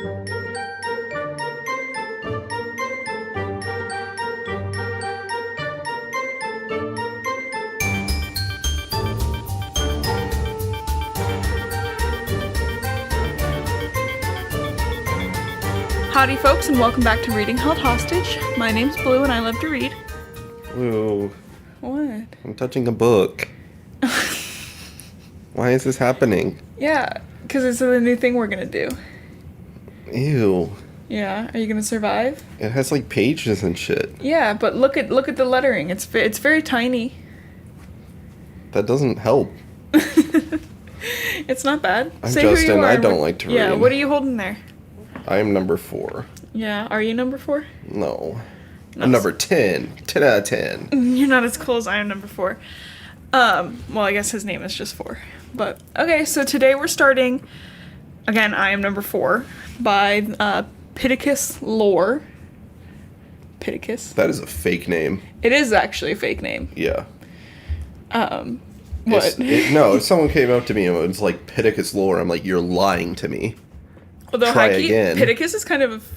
Howdy folks, and welcome back to Reading Held Hostage. My name's Blue and I love to read. Ooh. What? I'm touching a book. Why is this happening? Yeah, because it's the new thing we're gonna do. Ew. Yeah, are you gonna survive? It has like pages and shit. Yeah, but look at the lettering. It's very tiny. That doesn't help. It's not bad. I'm Say who Justin. you are. I don't like to read. Yeah, what are you holding there? I am number 4. Yeah, are you number 4? No. I'm number 10. 10 out of 10. You're not as cool as I am number 4. Well, I guess his name is just 4. But, okay, so today we're starting, again, I am number 4, by Pittacus Lore. Pittacus? That is a fake name. It is actually a fake name. Yeah. What? No, if someone came up to me and was like, Pittacus Lore, I'm like, you're lying to me. Although Try again. Pittacus is kind of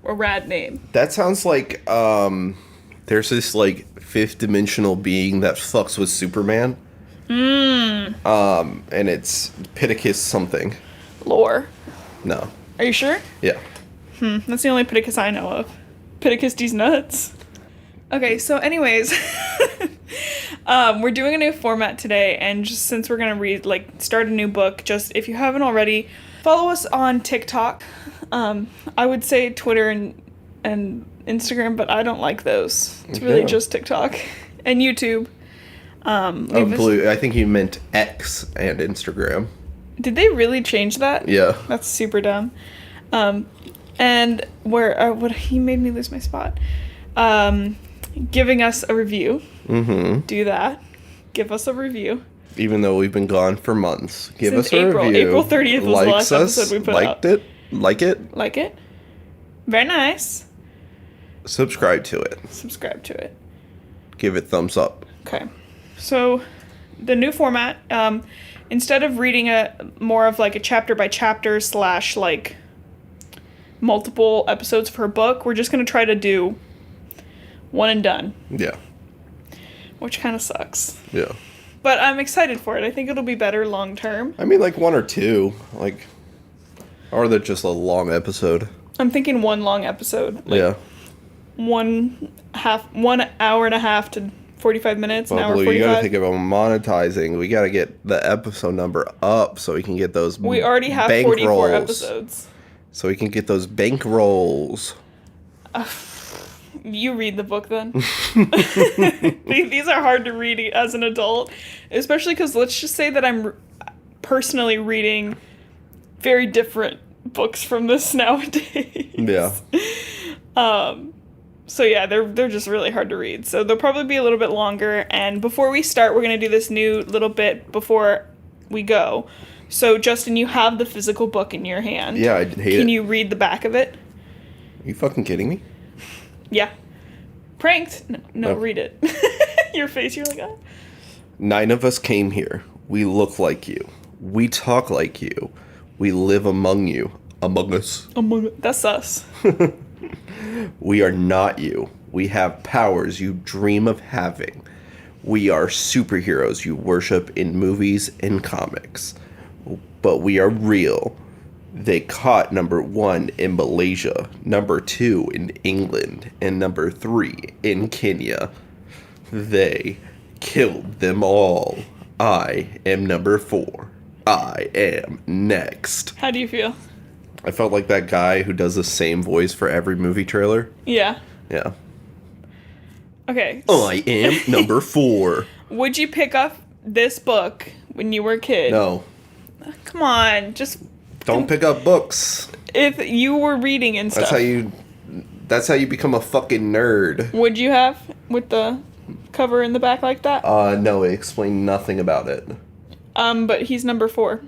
a rad name. That sounds like, there's this, like, 5th dimensional being that fucks with Superman. And it's Pittacus something. Lore. No. Are you sure? Yeah. That's the only Pittacus I know of. Pittacus D's nuts. Okay, so anyways, we're doing a new format today, and just since we're gonna start a new book, just if you haven't already, follow us on TikTok. I would say Twitter and Instagram, but I don't like those. It's really just TikTok and YouTube. Blue. I think you meant X and Instagram. Did they really change that? Yeah. That's super dumb. And where what he made me lose my spot. Giving us a review. Mm-hmm. Do that. Give us a review. Even though we've been gone for months. Give Since us a April. review. April 30th was the last episode we put out. Liked it? Like it? Like it? Very nice. Subscribe to it. Subscribe to it. Give it thumbs up. Okay. So, the new format, instead of reading more of like a chapter by chapter / like multiple episodes per book, we're just going to try to do one and done. Yeah. Which kind of sucks. Yeah. But I'm excited for it. I think it'll be better long term. I mean, like 1 or 2. Like, or they're just a long episode. I'm thinking one long episode. Like yeah. 1 hour and a half to 45 minutes, an hour 45. You gotta think about monetizing. We gotta get the episode number up so we can get those We already have 44 episodes. So we can get those bank rolls. You read the book then. These are hard to read as an adult, especially because let's just say that I'm personally reading very different books from this nowadays. Yeah. So yeah, they're just really hard to read. So they'll probably be a little bit longer. And before we start, we're gonna do this new little bit before we go. So Justin, you have the physical book in your hand. Yeah, I hate it. Can you read the back of it? Are you fucking kidding me? Yeah. Pranked? No, Oh. read it. Your face, you're like, oh. 9 of us came here. We look like you. We talk like you. We live among you. Among us. That's us. We are not you. We have powers you dream of having. We are superheroes you worship in movies and comics. But we are real. They caught number 1 in Malaysia, number 2 in England, and number 3 in Kenya. They killed them all. I am number 4. I am next. How do you feel? I felt like that guy who does the same voice for every movie trailer. Yeah. Yeah. Okay. I am number 4. Would you pick up this book when you were a kid? No. Come on, just... Don't pick up books. If you were reading and stuff. That's how you become a fucking nerd. Would you have with the cover in the back like that? No, it explained nothing about it. But he's number 4.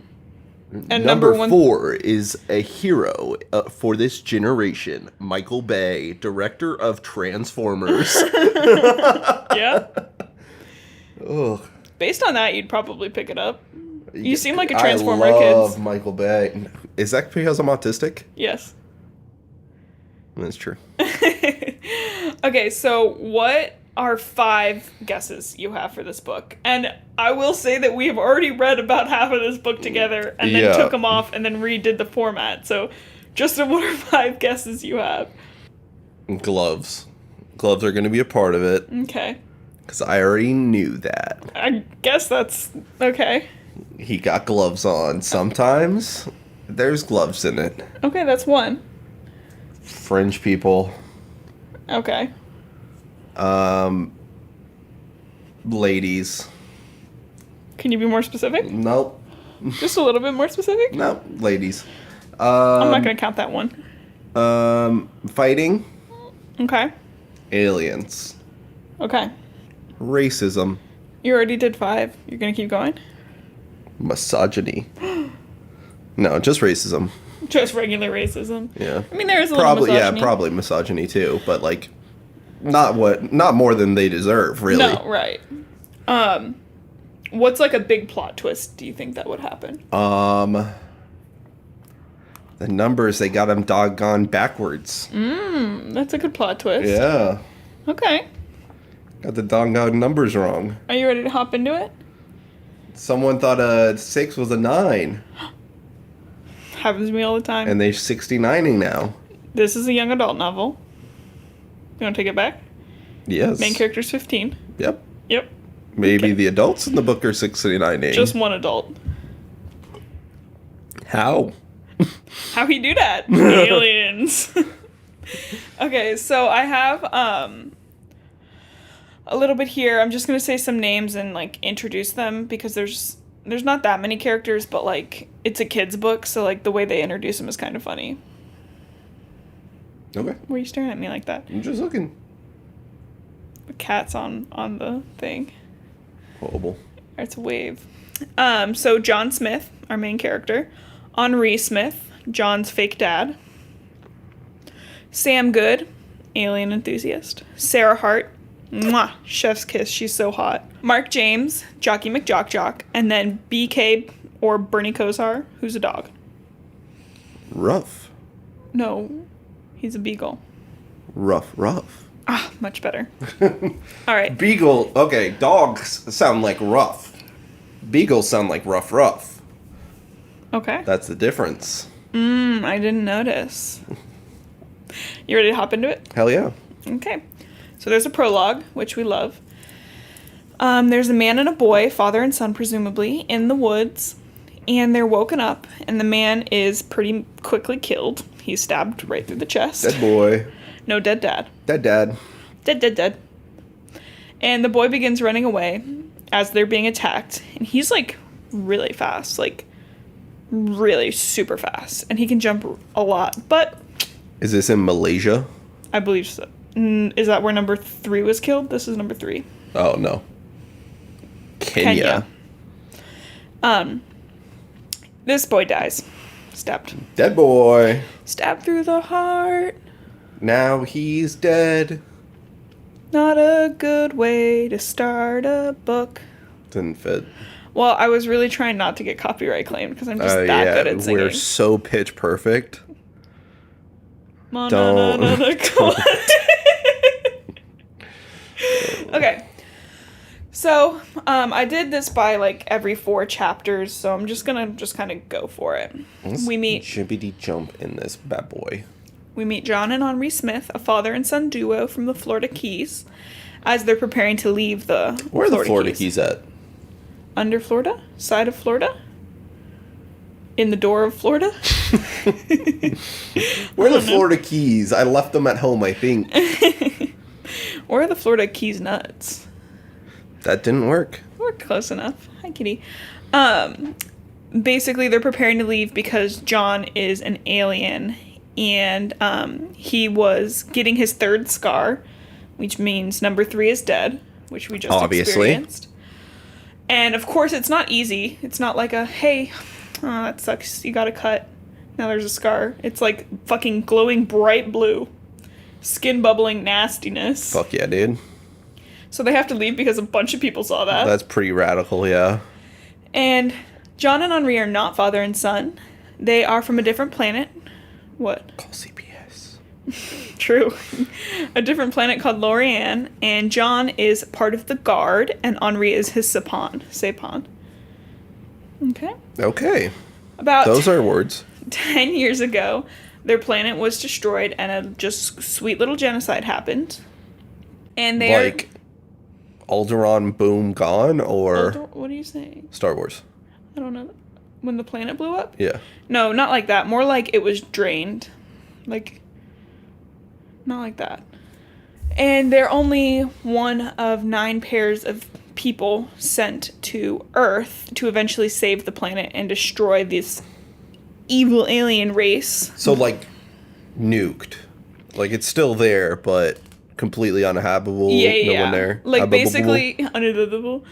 And number 1... 4 is a hero for this generation. Michael Bay, director of Transformers. Yeah? Ugh. Based on that, you'd probably pick it up. You seem like a Transformer kid. I love Michael Bay. Is that because I'm autistic? Yes. That's true. Okay, so what are 5 guesses you have for this book? And I will say that we have already read about half of this book together and then took them off and then redid the format. So just what are 5 guesses you have? Gloves. Gloves are going to be a part of it. Okay. Because I already knew that. I guess that's okay. He got gloves on. Sometimes there's gloves in it. Okay, that's 1. Fringe people. Okay. Ladies. Can you be more specific? Nope. Just a little bit more specific? Nope. Ladies. I'm not going to count that one. Fighting. Okay. Aliens. Okay. Racism. You already did 5. You're going to keep going? Misogyny. No, just racism. Just regular racism. Yeah. I mean, there is a little misogyny. Yeah, probably misogyny too, but like not more than they deserve, really. No, right. What's like a big plot twist do you think that would happen? The numbers, they got them doggone backwards. That's a good plot twist. Yeah. Okay. Got the doggone numbers wrong. Are you ready to hop into it? Someone thought a 6 was a 9. Happens to me all the time. And they're 69ing now. This is a young adult novel. You want to take it back? Yes. Main character's 15. Yep. Yep. Maybe the adults in the book are 69ing. Just one adult. How? How he do that? Aliens. Okay, so I have a little bit here. I'm just gonna say some names and like introduce them because there's not that many characters, but like it's a kid's book, so like the way they introduce them is kind of funny. Okay. Why are you staring at me like that? I'm just looking. The cat's on the thing. Horrible. It's a wave. So John Smith, our main character. Henri Smith, John's fake dad. Sam Good, alien enthusiast. Sarah Hart, mwah, chef's kiss, she's so hot. Mark James, Jockey McJock, and then BK or Bernie Kosar, who's a dog. Rough. No, he's a beagle. Rough. Ah, much better. All right. Beagle. Okay, dogs sound like rough. Beagles sound like rough. Okay. That's the difference. I didn't notice. You ready to hop into it? Hell yeah. Okay. So there's a prologue, which we love. There's a man and a boy, father and son presumably, in the woods. And they're woken up, and the man is pretty quickly killed. He's stabbed right through the chest. Dead boy. No, dead dad. Dead dad. Dead. And the boy begins running away as they're being attacked. And he's, like, really fast. Like, really super fast. And he can jump a lot. But... Is this in Malaysia? I believe so. Is that where number 3 was killed? This is number 3. Oh, no. Kenya. This boy dies. Stabbed. Dead boy. Stabbed through the heart. Now he's dead. Not a good way to start a book. Didn't fit. Well, I was really trying not to get copyright claimed because I'm just that good at singing. We're so pitch perfect. Okay. So, I did this by like every 4 chapters, so I'm just gonna kind of go for it. We meet Jibbity jump in this bad boy. We meet John and Henri Smith, a father and son duo from the Florida Keys, as they're preparing to leave the Where are the Florida Keys at? Under Florida? Side of Florida? In the door of Florida? Where are the Florida Keys? I left them at home, I think. Or are the Florida Keys nuts? That didn't work. We're close enough. Hi, kitty. Basically, they're preparing to leave because John is an alien, and he was getting his 3rd scar, which means number 3 is dead, which we just experienced. And of course, it's not easy. It's not like a, hey, oh, that sucks, you gotta cut. Now there's a scar. It's like fucking glowing bright blue. Skin bubbling nastiness. Fuck yeah, dude. So they have to leave because a bunch of people saw that. That's pretty radical, yeah. And John and Henri are not father and son. They are from a different planet. What? Call CPS. True. A different planet called Lorian, and John is part of the Guard, and Henri is his Sapon. Okay. Okay. About Those are words. 10 years ago, their planet was destroyed, and a just sweet little genocide happened. And they're... Like, Alderaan boom gone, or... What are you saying? Star Wars. I don't know. When the planet blew up? Yeah. No, not like that. More like it was drained. Like, not like that. And they're only one of 9 pairs of people sent to Earth to eventually save the planet and destroy this evil alien race. So, like, nuked. Like, it's still there, but completely uninhabitable. Yeah. No one there. Like, Habitable. basically, unhabitable.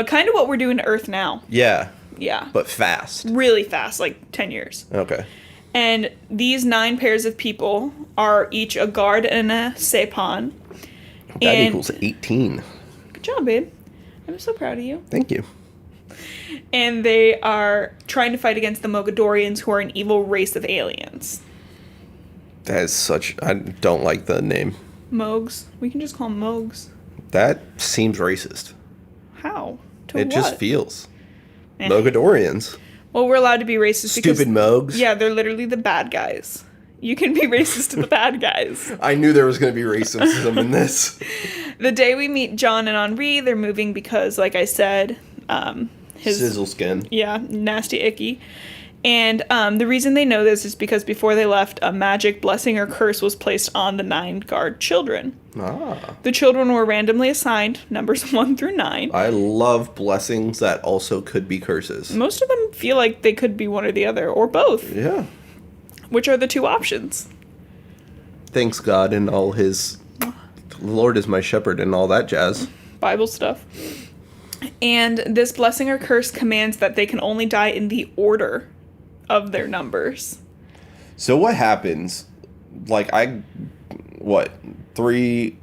Kind of what we're doing to Earth now. Yeah. Yeah. But fast. Really fast, like 10 years. Okay. And these 9 pairs of people are each a Guard and a Sapon. That equals 18. Good job, babe. I'm so proud of you. Thank you. And they are trying to fight against the Mogadorians, who are an evil race of aliens. That is such... I don't like the name. Mogs. We can just call them Mogs. That seems racist. How? To It what? just feels. Eh. Mogadorians. Well, we're allowed to be racist because... Stupid Mogs. Yeah, they're literally the bad guys. You can be racist to the bad guys. I knew there was going to be racism in this. The day we meet John and Henri, they're moving because, like I said, his... Sizzle skin. Yeah, nasty, icky. And the reason they know this is because before they left, a magic blessing or curse was placed on the 9 Guard children. Ah. The children were randomly assigned numbers 1 through 9. I love blessings that also could be curses. Most of them feel like they could be one or the other, or both. Yeah. Which are the 2 options? Thanks God and all his... Lord is my shepherd and all that jazz. Bible stuff. And this blessing or curse commands that they can only die in the order of their numbers. So what happens? Like, three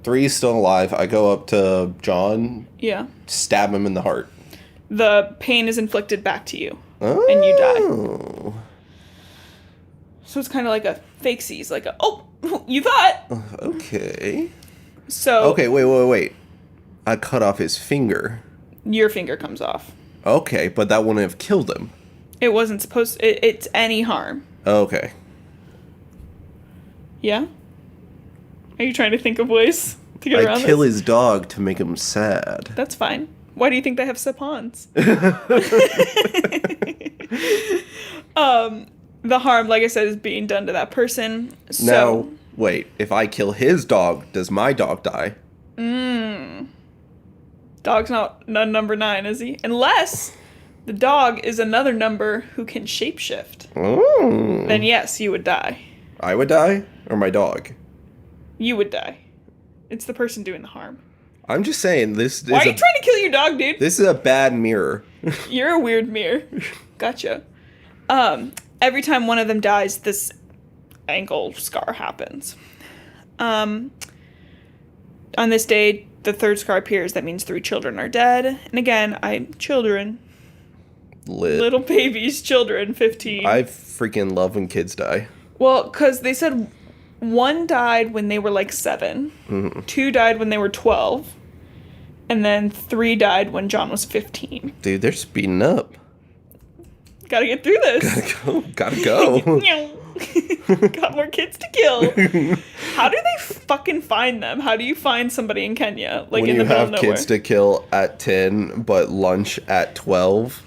is still alive. I go up to John. Yeah. Stab him in the heart. The pain is inflicted back to you. Oh. And you die. So it's kind of like a fake seize. Like you thought. Okay. So. Okay, wait. I cut off his finger. Your finger comes off. Okay, but that wouldn't have killed him. It wasn't supposed to. It's any harm. Okay. Yeah? Are you trying to think of ways to get around I kill this? his dog to make him sad. That's fine. Why do you think they have Sapons? The harm, like I said, is being done to that person. So, now, wait. If I kill his dog, does my dog die? Dog's not number 9, is he? Unless the dog is another number who can shapeshift. Oh. Then yes, you would die. I would die? Or my dog? You would die. It's the person doing the harm. I'm just saying, this is Why are you trying to kill your dog, dude? This is a bad mirror. You're a weird mirror. Gotcha. Every time one of them dies, this ankle scar happens. On this day, the 3rd scar appears. That means 3 children are dead. And again, children. Lit. Little babies, children, 15. I freaking love when kids die. Well, because they said 1 died when they were like 7. Mm-hmm. 2 died when they were 12. And then 3 died when John was 15. Dude, they're speeding up. Gotta get through this. Gotta go. Got more kids to kill. How do they fucking find them? How do you find somebody in Kenya? Like when in you the middle have of nowhere? kids to kill at 10, but lunch at 12.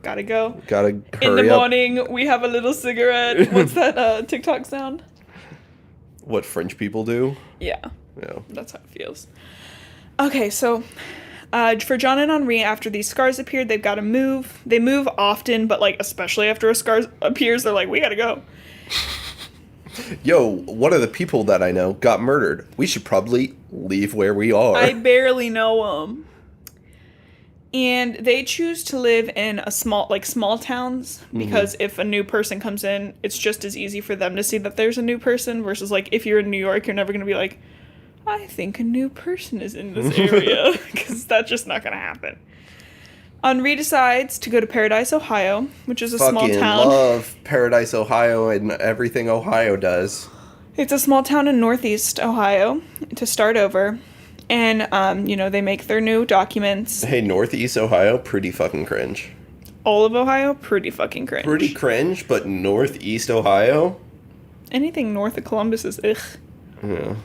Gotta go. Gotta hurry In the up. morning, we have a little cigarette. What's that TikTok sound? What French people do? Yeah. Yeah. That's how it feels. Okay, so for John and Henri, after these scars appeared, they've got to move. They move often, but like especially after a scar appears, they're like, we gotta go. Yo, one of the people that I know got murdered. We should probably leave where we are. I barely know them. And they choose to live in small towns because if a new person comes in, it's just as easy for them to see that there's a new person versus like if you're in New York, you're never going to be like, I think a new person is in this area because that's just not going to happen. Henri decides to go to Paradise, Ohio, which is a small Fucking town. love Paradise, Ohio, and everything Ohio does. It's a small town in Northeast Ohio to start over. And, they make their new documents. Hey, Northeast Ohio, pretty fucking cringe. All of Ohio, pretty fucking cringe. Pretty cringe, but Northeast Ohio? Anything north of Columbus is ugh. Yeah.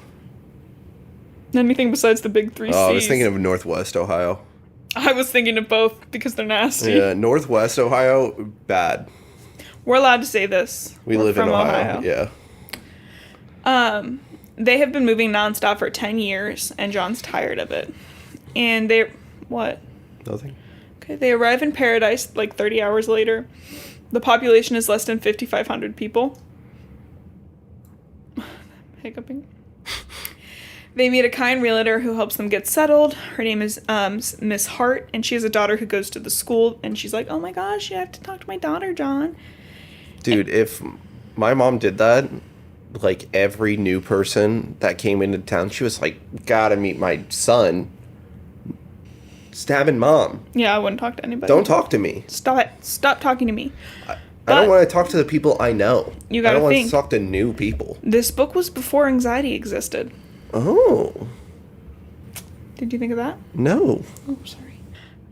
Anything besides the big 3 C's. Oh, I was thinking of Northwest Ohio. I was thinking of both because they're nasty. Yeah, Northwest Ohio, bad. We're allowed to say this. We We're live in from Ohio. Yeah. They have been moving nonstop for 10 years, and John's tired of it. And what? Nothing. Okay, they arrive in Paradise like 30 hours later. The population is less than 5,500 people. Hiccuping. They meet a kind realtor who helps them get settled. Her name is Miss Hart, and she has a daughter who goes to the school, and she's like, oh my gosh, you have to talk to my daughter, John. Dude, if my mom did that, like every new person that came into town, she was like, gotta meet my son. Stabbing mom. Yeah, I wouldn't talk to anybody. Don't talk to me. Stop it. Stop talking to me. I don't want to talk to the people I know. You gotta I don't think. want to talk to new people. This book was before anxiety existed. Oh. Did you think of that? No. Oh, sorry.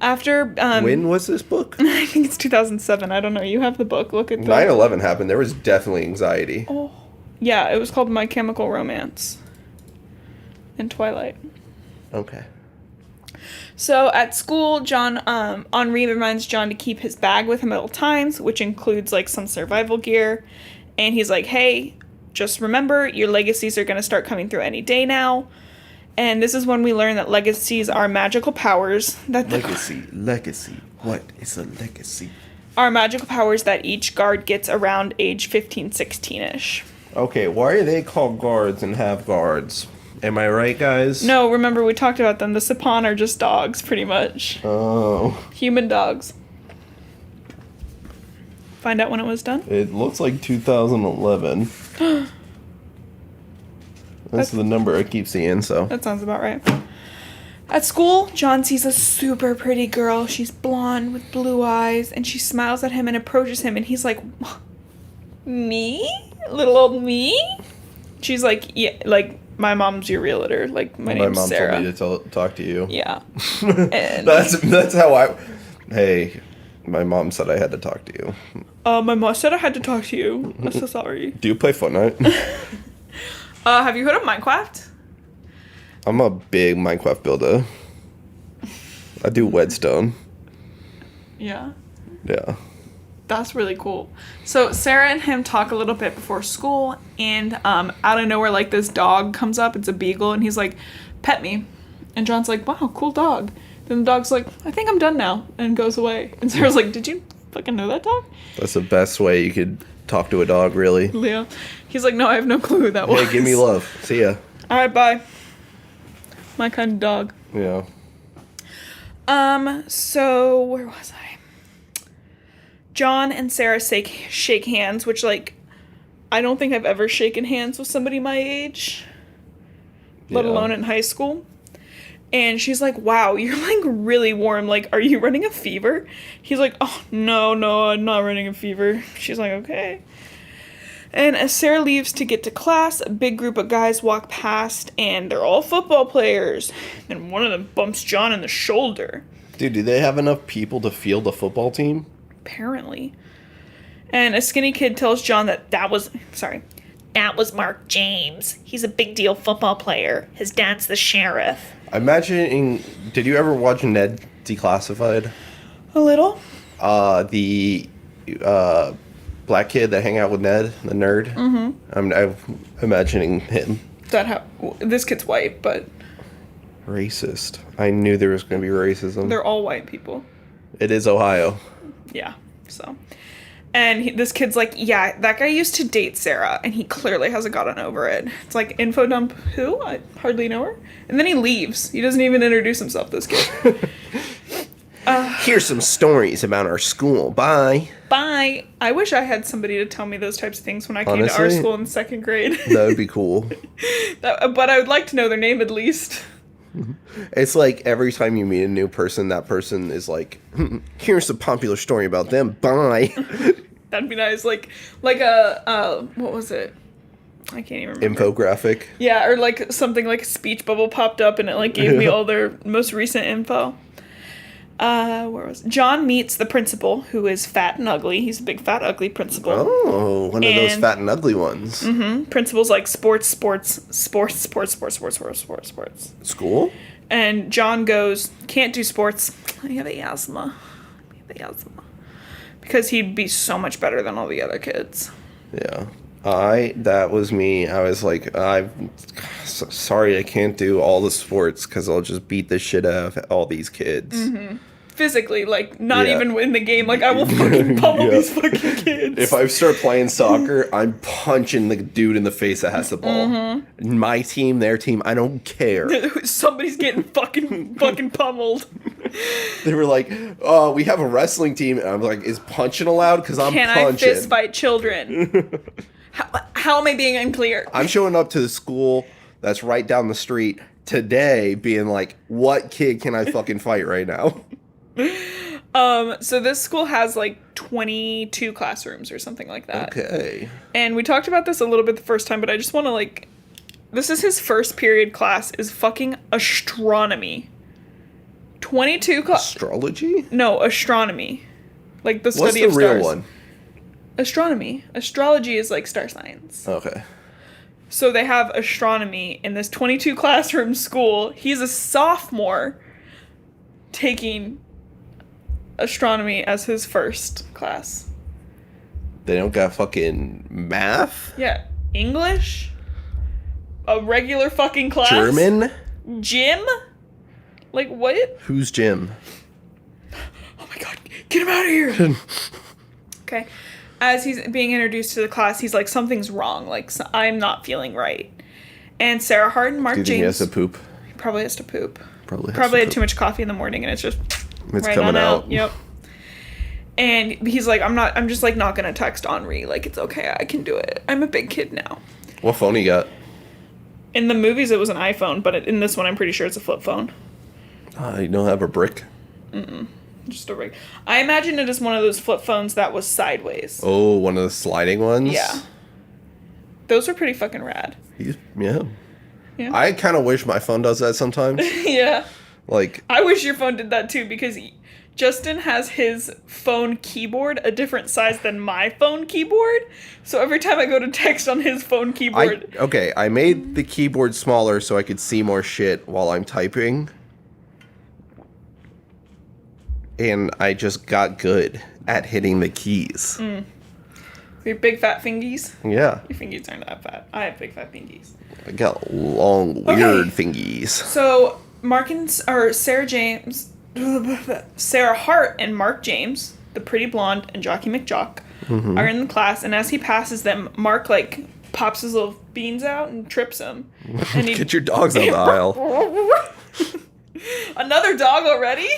After, When was this book? I think it's 2007. I don't know. You have the book. Look at the... 9/11 happened. There was definitely anxiety. Oh. Yeah, it was called My Chemical Romance. And Twilight. Okay. So at school, Henri reminds John to keep his bag with him at all times, which includes like some survival gear. And he's like, hey, just remember, your legacies are going to start coming through any day now. And this is when we learn that legacies are magical powers. Legacy. What is a legacy? Are magical powers that each guard gets around age 15, 16-ish. Okay, why are they called guards and have guards? Am I right, guys? No, remember we talked about them. The Sipan are just dogs, pretty much. Oh. Human dogs. Find out when it was done? It looks like 2011. That's the number I keep seeing, so. That sounds about right. At school, John sees a super pretty girl. She's blonde with blue eyes, and she smiles at him and approaches him, and he's like, me? Little old me? She's like, yeah, like, my mom's your realtor. Like, my name's Sarah. My mom told me to talk to you. Yeah. And That's how Hey, my mom said I had to talk to you. my mom said I had to talk to you. I'm so sorry. Do you play Fortnite? Have you heard of Minecraft? I'm a big Minecraft builder. I do Whetstone. Yeah. Yeah. That's really cool. So Sarah and him talk a little bit before school, and out of nowhere, like, this dog comes up. It's a beagle, and he's like, pet me. And John's like, wow, cool dog. Then the dog's like, I think I'm done now, and goes away. And Sarah's like, did you fucking know that dog? That's the best way you could talk to a dog, really. Leo. He's like, no, I have no clue who that was. Hey, give me love. See ya. All right, bye. My kind of dog. Yeah. So where was I? John and Sarah shake hands, which, like, I don't think I've ever shaken hands with somebody my age, let alone in high school. And she's like, wow, you're, like, really warm. Like, are you running a fever? He's like, oh, no, I'm not running a fever. She's like, okay. And as Sarah leaves to get to class, a big group of guys walk past, and they're all football players. And one of them bumps John in the shoulder. Dude, do they have enough people to field a football team? Apparently. And a skinny kid tells John that was Mark James. He's a big deal football player. His dad's the sheriff. Did you ever watch Ned Declassified? A little. The black kid that hang out with Ned, the nerd. Mm-hmm. I'm imagining him. This kid's white, but... Racist. I knew there was going to be racism. They're all white people. It is Ohio. Yeah, so. And this kid's like, yeah, that guy used to date Sarah, and he clearly hasn't gotten over it. It's like, info dump who? I hardly know her. And then he leaves. He doesn't even introduce himself, this kid. Here's some stories about our school. Bye. Bye. I wish I had somebody to tell me those types of things when I came to our school in 2nd grade. That would be cool. But I would like to know their name at least. It's like every time you meet a new person, that person is like, here's a popular story about them. Bye. That'd be nice. Like a, what was it? I can't even remember. Infographic. Yeah, or like something like a speech bubble popped up and it like gave me all their most recent info. Where was it? John meets the principal, who is fat and ugly. He's a big fat ugly principal. Oh, one of those fat and ugly ones. Mm-hmm. Principal's like sports. School? And John goes, can't do sports. I have asthma. Because he'd be so much better than all the other kids. Yeah. That was me. I was like, I'm sorry I can't do all the sports because I'll just beat the shit out of all these kids. Mm-hmm. Physically, like, not even in the game. Like, I will fucking pummel these fucking kids. If I start playing soccer, I'm punching the dude in the face that has the ball. Mm-hmm. My team, their team, I don't care. Somebody's getting fucking pummeled. They were like, oh, we have a wrestling team. And I'm like, is punching allowed? Because I'm punching. Can I fist fight children? How am I being unclear? I'm showing up to the school that's right down the street today being like, what kid can I fucking fight right now? So this school has like 22 classrooms or something like that. Okay. And we talked about this a little bit the first time, but I just want to like, this is his first period class is fucking astronomy. 22 Astrology? No, astronomy. Like the study of stars. What's the real one? Astronomy. Astrology is like star science. Okay. So they have astronomy in this 22 classroom school. He's a sophomore taking astronomy as his first class. They don't got fucking math? Yeah. English? A regular fucking class? German? Gym? Like what? Who's Jim? Oh my god, get him out of here! Okay. As he's being introduced to the class, he's like, something's wrong. Like, I'm not feeling right. And Sarah Hart and Mark James... Do you think he has to poop? He probably has to poop. Probably had too much coffee in the morning and it's just... It's right coming out. Yep. And he's like, I'm just like not gonna text Henri. Like, it's okay, I can do it. I'm a big kid now. What phone you got? In the movies, it was an iPhone, but in this one, I'm pretty sure it's a flip phone. You don't have a brick? Mm-mm. Just a rig. I imagine it is one of those flip phones that was sideways. Oh, one of the sliding ones? Yeah. Those are pretty fucking rad. Yeah. I kind of wish my phone does that sometimes. Yeah. Like, I wish your phone did that too, because Justin has his phone keyboard a different size than my phone keyboard. So every time I go to text on his phone keyboard... I made the keyboard smaller so I could see more shit while I'm typing. And I just got good at hitting the keys. Your big fat fingies? Yeah. Your fingies aren't that fat. I have big fat fingies. I got long, weird fingies. So, Sarah Hart and Mark James, the pretty blonde and Jockey McJock, are in the class, and as he passes them, Mark, like, pops his little beans out and trips him. And Get your dogs out the aisle. Another dog already?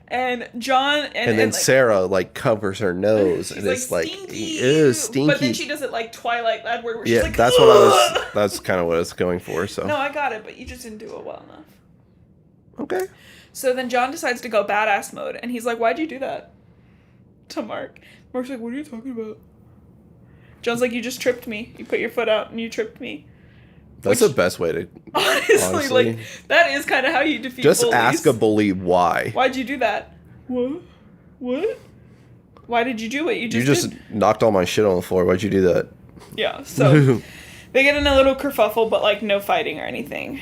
And John... And then like, Sarah, like, covers her nose, and it's like, ew, stinky. But then she does it like Twilight Edward, where she's like, that's that's kind of what I was going for, so. No, I got it, but you just didn't do it well enough. Okay. So then John decides to go badass mode, and he's like, why'd you do that? To Mark. Mark's like, what are you talking about? John's like, you just tripped me. You put your foot out, and you tripped me. That's the best way to... Honestly, like, that is kind of how you defeat bullies. Just ask a bully why. Why'd you do that? What? Why did you do it? You just knocked all my shit on the floor. Why'd you do that? Yeah, so they get in a little kerfuffle, but, like, no fighting or anything.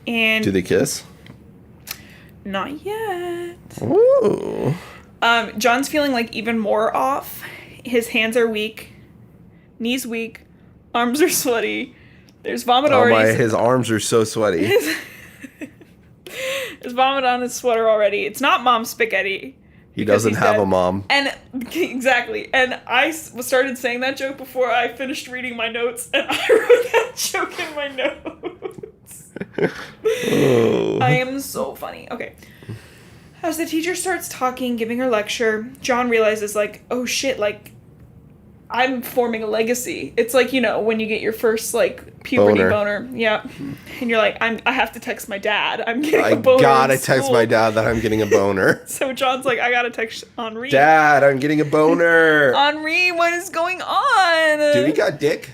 And... Do they kiss? Not yet. Ooh. John's feeling, like, even more off. His hands are weak. Knees weak. Arms are sweaty. There's vomit already. His arms are so sweaty. There's vomit on his sweater already. It's not mom's spaghetti. He doesn't have a mom. And exactly. And I started saying that joke before I finished reading my notes, and I wrote that joke in my notes. Oh. I am so funny. Okay. As the teacher starts talking, giving her lecture, John realizes, like, oh shit, like, I'm forming a legacy. It's like, you know, when you get your first, like, puberty boner. Yeah. And you're like, I have to text my dad. I'm getting a boner. I gotta text my dad that I'm getting a boner. So John's like, I gotta text Henri. Dad, I'm getting a boner. Henri, what is going on? Do we got dick?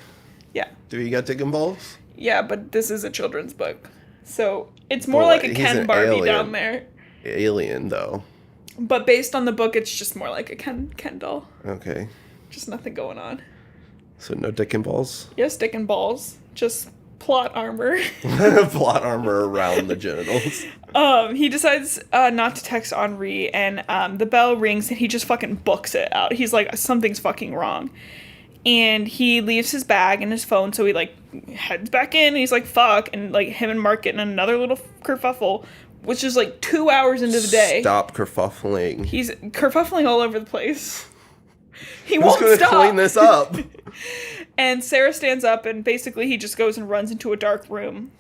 Yeah. Do we got dick involved? Yeah, but this is a children's book. So it's more like a Ken Barbie alien. Down there. Alien, though. But based on the book, it's just more like a Ken doll. Okay. Just nothing going on. So no dick and balls? Yes, dick and balls. Just plot armor. Plot armor around the genitals. He decides not to text Henri, and the bell rings, and he just fucking books it out. He's like, something's fucking wrong. And he leaves his bag and his phone, so he, like, heads back in, and he's like, fuck. And, like, him and Mark get in another little kerfuffle, which is, like, 2 hours into the day. Stop kerfuffling. He's kerfuffling all over the place. He won't stop. Who's gonna clean this up? And Sarah stands up, and basically he just goes and runs into a dark room.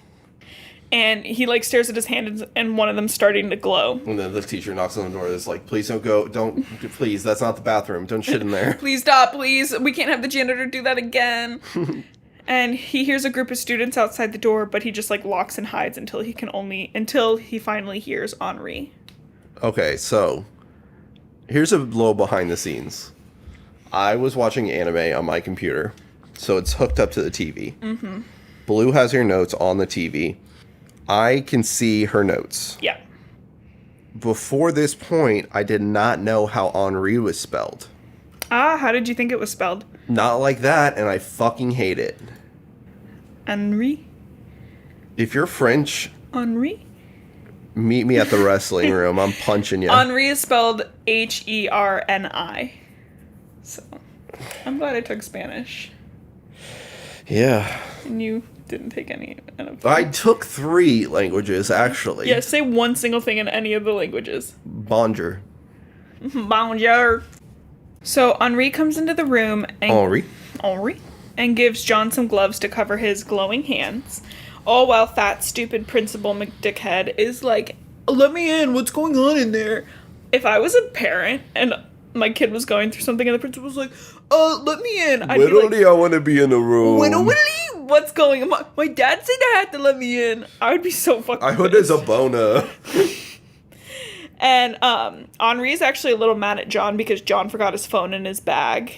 And he, like, stares at his hand, and one of them's starting to glow. And then the teacher knocks on the door. It's like, please don't go. Please, that's not the bathroom. Don't shit in there. Please stop, please. We can't have the janitor do that again. And he hears a group of students outside the door, but he just, like, locks and hides until he finally hears Henri. Okay, so here's a little behind the scenes. I was watching anime on my computer, so it's hooked up to the TV. Mm-hmm. Blue has her notes on the TV. I can see her notes. Yeah. Before this point, I did not know how Henri was spelled. How did you think it was spelled? Not like that, and I fucking hate it. Henri? If you're French... Henri? Meet me at the wrestling room. I'm punching you. Henri is spelled Herni. So, I'm glad I took Spanish. Yeah. And you didn't take any of them. I took 3 languages, actually. Yeah, say one single thing in any of the languages. Bonjour. Bonjour. So, Henri comes into the room and... Henri? And gives John some gloves to cover his glowing hands. All while fat, stupid Principal McDickhead is like, let me in, what's going on in there? If I was a parent and my kid was going through something and the principal was like, let me in, I'd be like, I want to be in the room. What's going on? My dad said I had to let me in. I would be so fucking I heard there's a boner. And Henri is actually a little mad at John because John forgot his phone in his bag.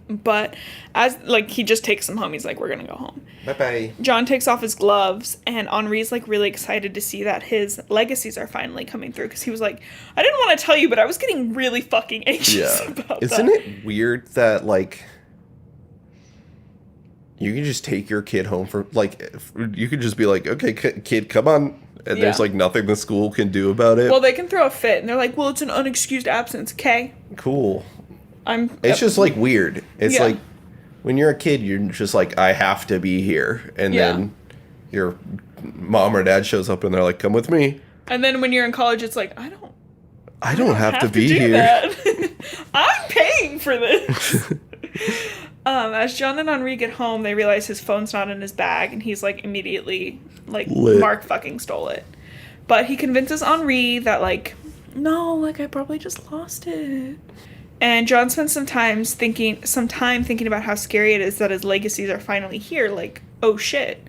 But as, like, he just takes him home. He's like, we're going to go home. Bye-bye. John takes off his gloves, and Henri's, like, really excited to see that his legacies are finally coming through. Because he was like, I didn't want to tell you, but I was getting really fucking anxious about Isn't it weird that, like, you can just take your kid home for, like, you could just be like, okay, kid, come on. And there's, like, nothing the school can do about it. Well, they can throw a fit, and they're like, well, it's an unexcused absence, okay? Cool. It's just, like, weird. It's like, when you're a kid, you're just like, I have to be here. And then your mom or dad shows up and they're like, come with me. And then when you're in college, it's like, I don't have to be here. I'm paying for this. As John and Henri get home, they realize his phone's not in his bag. And he's like, immediately, like, lit. Mark fucking stole it. But he convinces Henri that, like, no, like, I probably just lost it. And John spends some time thinking about how scary it is that his legacies are finally here. Like, oh shit.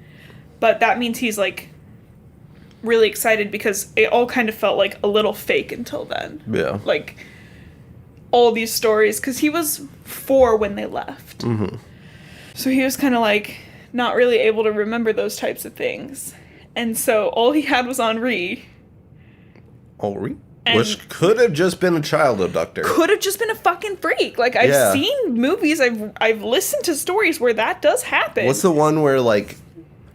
But that means he's, like, really excited because it all kind of felt like a little fake until then. Yeah. Like, all these stories. Because he was 4 when they left. Mm-hmm. So he was kind of, like, not really able to remember those types of things. And so all he had was Henri. Henri? Which could have just been a child abductor. Could have just been a fucking freak. Like, I've seen movies, I've listened to stories where that does happen. What's the one where, like,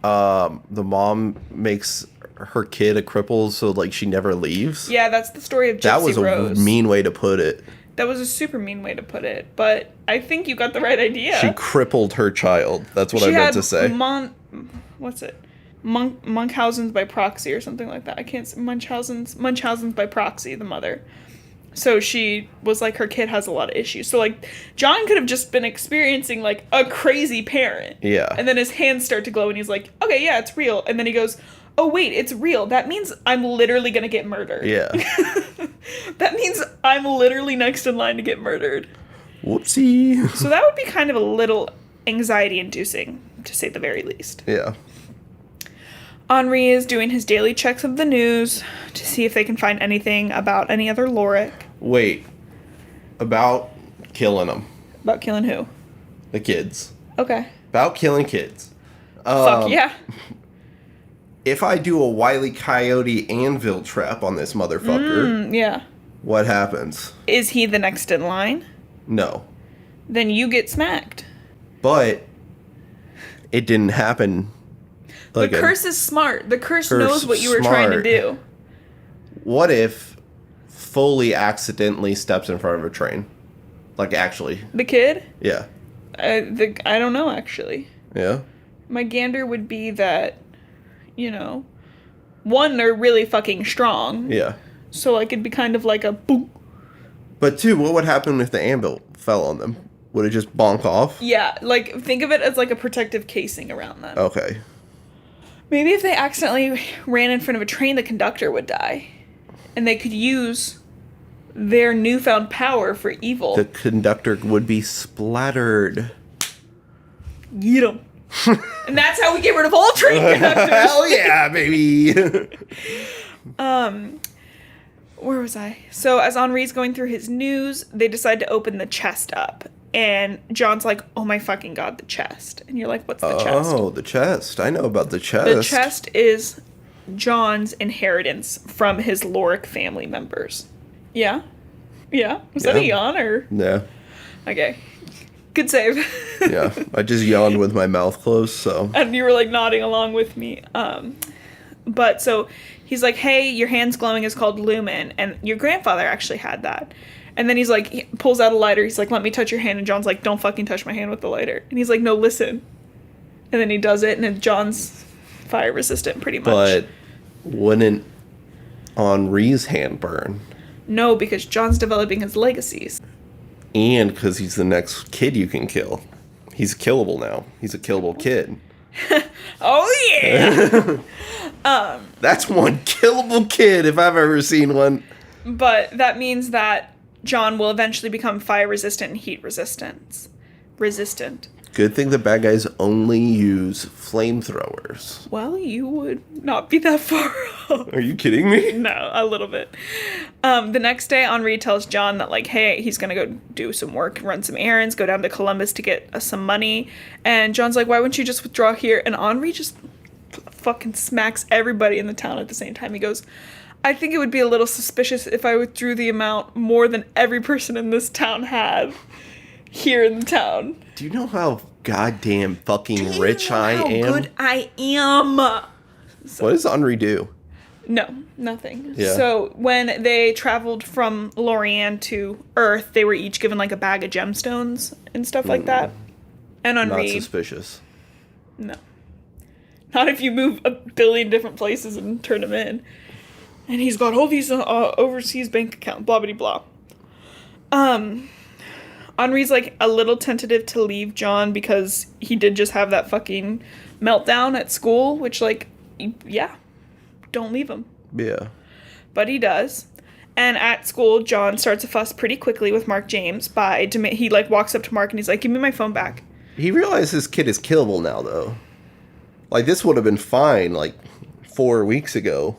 the mom makes her kid a cripple so, like, she never leaves? Yeah, that's the story of Gypsy That was Rose. A mean way to put it. That was a super mean way to put it. But I think you got the right idea. She crippled her child. That's what I meant to say. What's it? Munchausen's by proxy or something like that. I can't say Munchausen's by proxy, the mother. So she was like, her kid has a lot of issues. So, like, John could have just been experiencing, like, a crazy parent. Yeah. And then his hands start to glow and he's like, okay, yeah, it's real. And then he goes, oh, wait, it's real. That means I'm literally going to get murdered. Yeah. That means I'm literally next in line to get murdered. Whoopsie. So that would be kind of a little anxiety-inducing, to say the very least. Yeah. Henri is doing his daily checks of the news to see if they can find anything about any other Lorik. Wait. About killing them. About killing who? The kids. Okay. About killing kids. Fuck yeah. If I do a Wile E. Coyote anvil trap on this motherfucker, Yeah. what happens? Is he the next in line? No. Then you get smacked. But it didn't happen. The curse is smart. The curse knows what you were trying to do. What if Foley accidentally steps in front of a train? Like, actually. The kid? Yeah. I don't know, actually. Yeah? My gander would be that, you know, one, they're really fucking strong. Yeah. So, like, it'd be kind of like a boom. But two, what would happen if the anvil fell on them? Would it just bonk off? Yeah, like, think of it as like a protective casing around them. Okay. Maybe if they accidentally ran in front of a train, the conductor would die. And they could use their newfound power for evil. The conductor would be splattered. Get 'em. And that's how we get rid of all train conductors. Hell yeah, baby. Where was I? So as Henri's going through his news, they decide to open the chest up. And John's like, oh my fucking god, the chest. And you're like, what's the chest? Oh, the chest. I know about the chest. The chest is John's inheritance from his Lorik family members. Yeah? Yeah? Was that a yawn or? Yeah. Okay. Good save. Yeah. I just yawned with my mouth closed, so. And you were like nodding along with me. But so he's like, hey, your hand's glowing is called lumen. And your grandfather actually had that. And then he's like, he pulls out a lighter. He's like, let me touch your hand. And John's like, don't fucking touch my hand with the lighter. And he's like, no, listen. And then he does it. And then John's fire resistant pretty much. But wouldn't Henri's hand burn? No, because John's developing his legacies. And because he's the next kid you can kill. He's killable now. He's a killable kid. Oh, yeah. That's one killable kid if I've ever seen one. But that means that John will eventually become fire resistant and heat resistant. Good thing the bad guys only use flamethrowers. Well, you would not be that far off. Are you kidding me? No, a little bit. The next day, Henri tells John that, like, hey, he's going to go do some work, run some errands, go down to Columbus to get some money. And John's like, why wouldn't you just withdraw here? And Henri just fucking smacks everybody in the town at the same time. He goes, I think it would be a little suspicious if I withdrew the amount more than every person in this town had here in the town. Do you know how goddamn fucking rich I am? How good I am. So, what does Henri do? No, nothing. Yeah. So when they traveled from Lorien to Earth, they were each given like a bag of gemstones and stuff like that. And Henri, Not suspicious. no. Not if you move a billion different places and turn them in. And he's got all these overseas bank accounts, blah, blah, blah. Henri's like a little tentative to leave John because he did just have that fucking meltdown at school, which, like, yeah, don't leave him. Yeah. But he does. And at school, John starts a fuss pretty quickly with Mark James he, like, walks up to Mark and he's like, give me my phone back. He realized this kid is killable now, though. Like, this would have been fine, like, 4 weeks ago.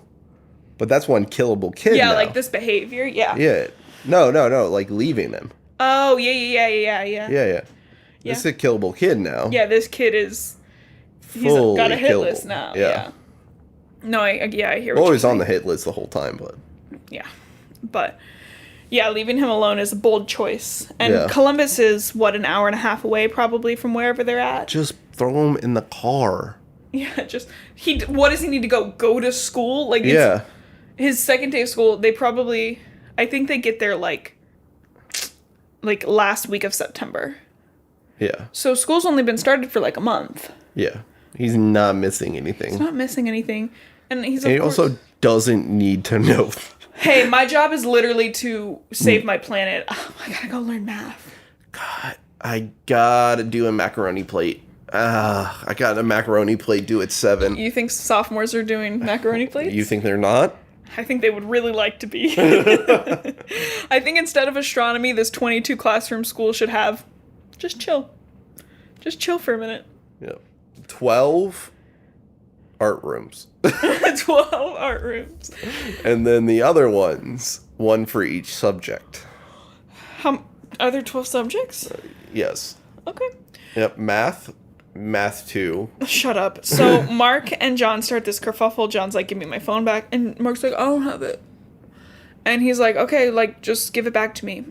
But that's one killable kid Yeah, now. like this behavior, yeah. Yeah. No, like leaving him. Oh, yeah. Yeah. This is a killable kid now. Yeah, this kid he's Fully got a hit killable. list now. Yeah. No, I hear what you're Always saying. on the hit list the whole time, but. Yeah. But, yeah, leaving him alone is a bold choice. And Yeah. Columbus is, an hour and a half away probably from wherever they're at? Just throw him in the car. Yeah, what does he need to go to school? Like, Yeah. His second day of school, I think they get there, like last week of September. Yeah. So school's only been started for, like, a month. Yeah. He's not missing anything. He's not missing anything. And he also doesn't need to know. Hey, my job is literally to save my planet. Oh, I gotta go learn math. God, I gotta do a macaroni plate. I got a macaroni plate due at 7. You think sophomores are doing macaroni plates? You think they're not? I think they would really like to be. I think instead of astronomy, this 22 classroom school should have just chill. Just chill for a minute. Yeah. 12 art rooms. 12 art rooms. And then the other ones, one for each subject. Are there 12 subjects? Yes. Okay. Yep, math 2. Shut up. So Mark and John start this kerfuffle. John's like, give me my phone back. And Mark's like, I don't have it. And he's like, okay, like, just give it back to me.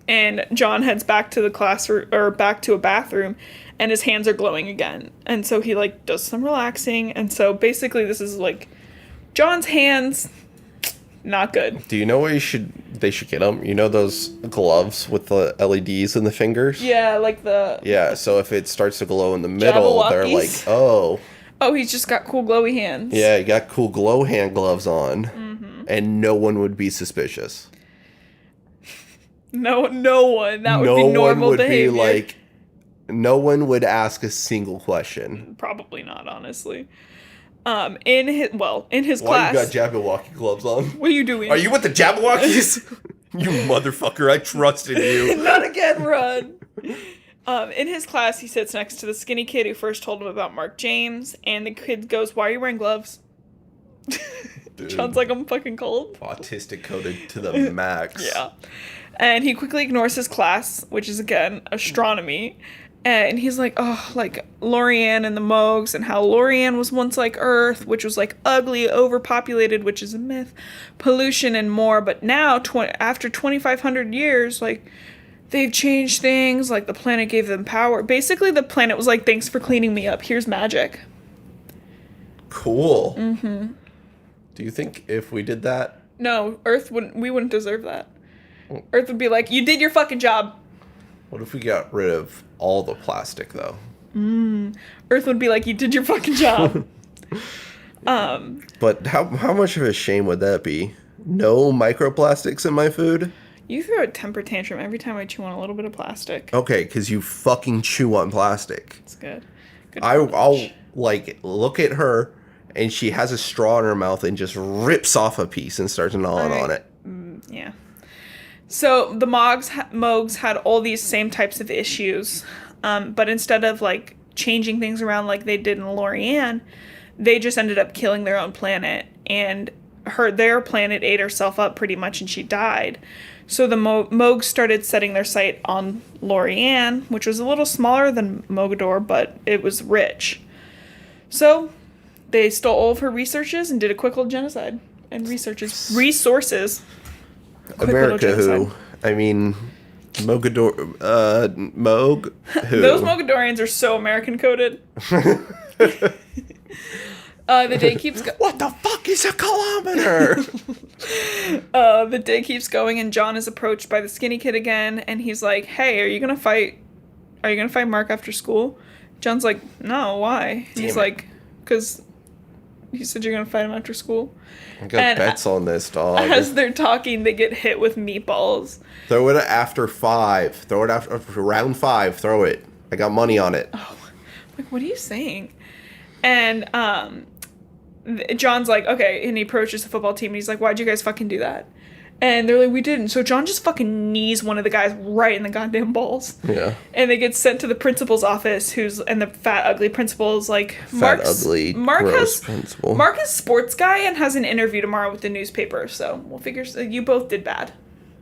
And John heads back to the classroom, or back to a bathroom, and his hands are glowing again. And so he, like, does some relaxing. And so basically this is, like, John's hands, not good. Do you know what they should get them? You know those gloves with the LEDs in the fingers? Yeah, like the... Yeah, so if it starts to glow in the middle, they're like, oh. Oh, he's just got cool glowy hands. Yeah, he got cool glow hand gloves on. Mm-hmm. And no one would be suspicious. No one. That would be normal behavior. No one would ask a single question. Probably not, honestly. In his class. Why you got Jabberwocky gloves on? What are you doing? Are you with the Jabberwockies? You motherfucker, I trusted you. Not again, run. In his class, he sits next to the skinny kid who first told him about Mark James, and the kid goes, why are you wearing gloves? Dude, John's like, I'm fucking cold. Autistic coded to the max. Yeah. And he quickly ignores his class, which is, again, astronomy. And he's like, oh, like, Lorianne and the Moogs, and how Lorianne was once like Earth, which was, like, ugly, overpopulated, which is a myth, pollution, and more. But now, after 2,500 years, like, they've changed things. Like, the planet gave them power. Basically, the planet was like, thanks for cleaning me up. Here's magic. Cool. Mm-hmm. Do you think if we did that? No, we wouldn't deserve that. Earth would be like, you did your fucking job. What if we got rid of all the plastic, though? Earth would be like, you did your fucking job. But how much of a shame would that be? No microplastics in my food? You throw a temper tantrum every time I chew on a little bit of plastic. Okay, because you fucking chew on plastic. It's good. I'll, like, look at her, and she has a straw in her mouth and just rips off a piece and starts gnawing on it. Yeah. So the Moogs had all these same types of issues, but instead of, like, changing things around like they did in Lorianne, they just ended up killing their own planet, and their planet ate herself up pretty much, and she died. So the Moogs started setting their sight on Lorianne, which was a little smaller than Mogador, but it was rich. So they stole all of her researches and did a quick little genocide and resources. America who? I mean, Mogador, Moog who? Those Mogadorians are so American coded. The day keeps going. What the fuck is a kilometer? The day keeps going, and John is approached by the skinny kid again, and he's like, hey, are you gonna fight Mark after school? John's like, no, why? He's like, because you said you're gonna fight him after school. I got bets on this, dog. As they're talking, they get hit with meatballs. Throw it after 5. Throw it after round 5. Throw it. I got money on it. Oh, like, what are you saying? And John's like, okay, and he approaches the football team, and he's like, why'd you guys fucking do that? And they're like, we didn't. So John just fucking knees one of the guys right in the goddamn balls. Yeah. And they get sent to the principal's office, and the fat, ugly principal is like, Mark is sports guy and has an interview tomorrow with the newspaper. So we'll figure, you both did bad.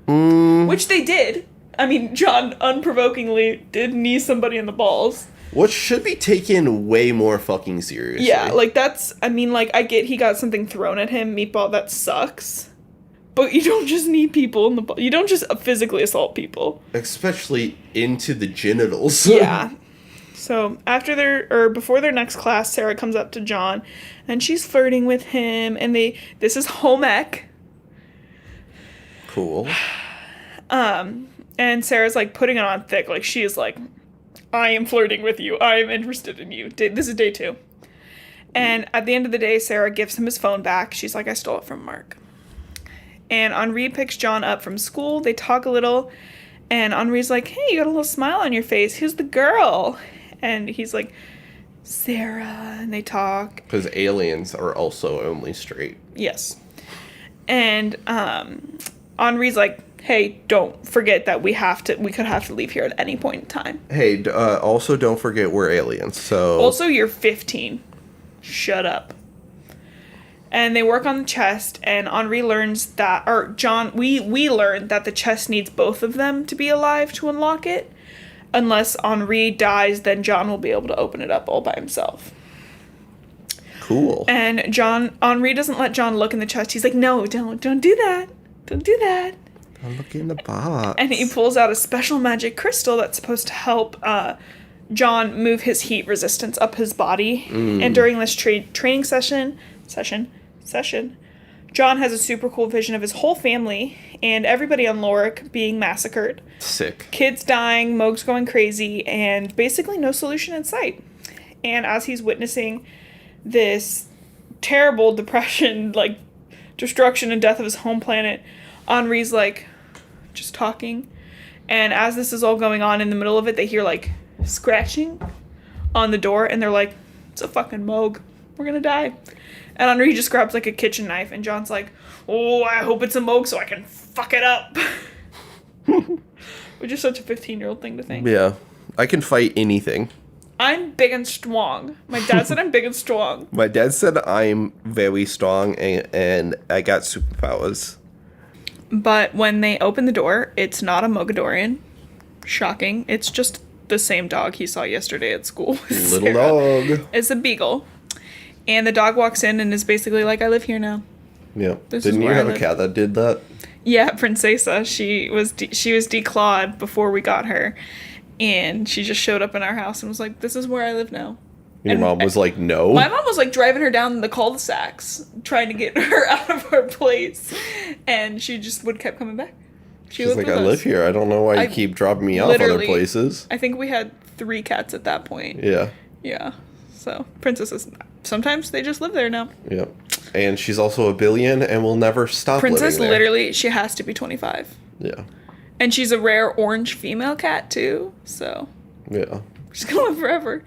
Which they did. I mean, John unprovokingly did knee somebody in the balls. Which should be taken way more fucking seriously. Yeah, like I get he got something thrown at him, meatball, that sucks. But you don't just knee people in the ball. You don't just physically assault people. Especially into the genitals. Yeah. So before their next class, Sarah comes up to John, and she's flirting with him, and this is home ec. Cool. And Sarah's like putting it on thick, like she is like, I am flirting with you. I am interested in you. This is day 2. And at the end of the day, Sarah gives him his phone back. She's like, I stole it from Mark. And Henri picks John up from school. They talk a little. And Henri's like, hey, you got a little smile on your face. Who's the girl? And he's like, Sarah. And they talk. Because aliens are also only straight. Yes. And Henri's like, hey, don't forget that we could have to leave here at any point in time. Hey, also don't forget we're aliens, so... Also, you're 15. Shut up. And they work on the chest, and Henri learns that, or John, we learn that the chest needs both of them to be alive to unlock it. Unless Henri dies, then John will be able to open it up all by himself. Cool. And Henri doesn't let John look in the chest. He's like, no, don't do that. Don't do that. I'll look in the box. And he pulls out a special magic crystal that's supposed to help John move his heat resistance up his body. And during this training session, John has a super cool vision of his whole family and everybody on Lorik being massacred. Sick. Kids dying, Moog's going crazy, and basically no solution in sight. And as he's witnessing this terrible depression, like destruction and death of his home planet, Henri's like just talking. And as this is all going on, in the middle of it, they hear like scratching on the door, and they're like, it's a fucking Moog. We're gonna die. And Henri just grabs like a kitchen knife, and John's like, oh, I hope it's a Moog so I can fuck it up. Which is such a 15-year-old thing to think. Yeah. I can fight anything. I'm big and strong. My dad said I'm big and strong. My dad said I'm very strong and I got superpowers. But when they open the door, it's not a Mogadorian. Shocking. It's just the same dog he saw yesterday at school. Little dog. It's a beagle. And the dog walks in and is basically like, I live here now. Yeah. This Didn't is you where have I a live. cat that did that? Yeah, Princesa. She was declawed before we got her. And she just showed up in our house and was like, this is where I live now. Your And mom was like, no. My mom was like driving her down the cul-de-sacs, trying to get her out of her place. And she just kept coming back. She's like, I live here. I don't know why you keep dropping me off other places. I think we had 3 cats at that point. Yeah. Yeah. So, princesses, sometimes they just live there now. Yeah. And she's also a billion and will never stop Princess, living there. literally, she has to be 25. Yeah. And she's a rare orange female cat, too. So, Yeah. she's going to live forever.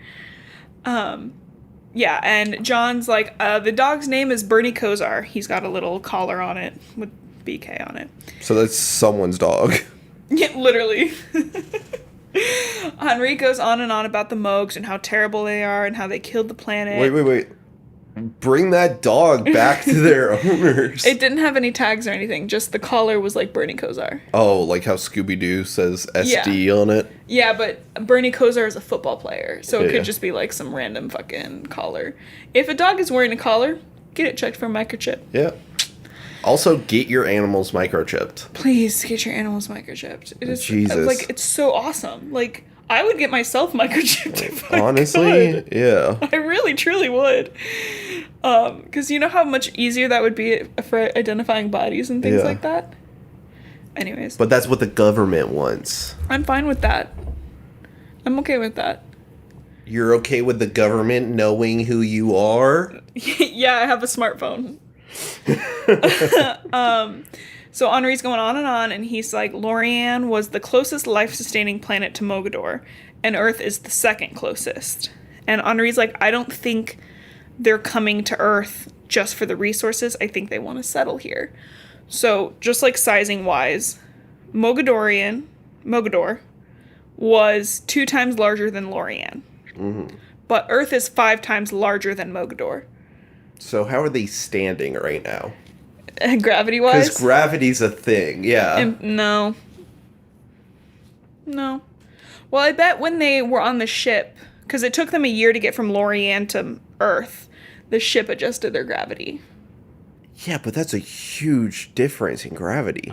Yeah, and John's like, the dog's name is Bernie Kosar. He's got a little collar on it with BK on it. So that's someone's dog. Yeah, literally. Henri goes on and on about the Moogs and how terrible they are and how they killed the planet. Wait. Bring that dog back to their owners. It didn't have any tags or anything. Just the collar was like Bernie Kosar. Oh, like how Scooby-Doo says SD on it? Yeah, but Bernie Kosar is a football player, so it Yeah. could just be like some random fucking collar. If a dog is wearing a collar, get it checked for microchip. Yeah. Also, get your animals microchipped. Please get your animals microchipped. It is Jesus. like, it's so awesome. Like, I would get myself microchipped if I Honestly, could. yeah. I really, truly would. Because you know how much easier that would be for identifying bodies and things Yeah. like that? Anyways. But that's what the government wants. I'm fine with that. I'm okay with that. You're okay with the government knowing who you are? Yeah, I have a smartphone. So Henri's going on, and he's like, Lorian was the closest life-sustaining planet to Mogador, and Earth is the second closest. And Henri's like, I don't think they're coming to Earth just for the resources. I think they want to settle here. So, just like sizing-wise, Mogador was 2 times larger than Lorian. Mm-hmm. But Earth is 5 times larger than Mogador. So how are they standing right now? Gravity-wise? Because gravity's a thing, yeah. No. Well, I bet when they were on the ship, because it took them a year to get from Lorian to Earth, the ship adjusted their gravity. Yeah, but that's a huge difference in gravity.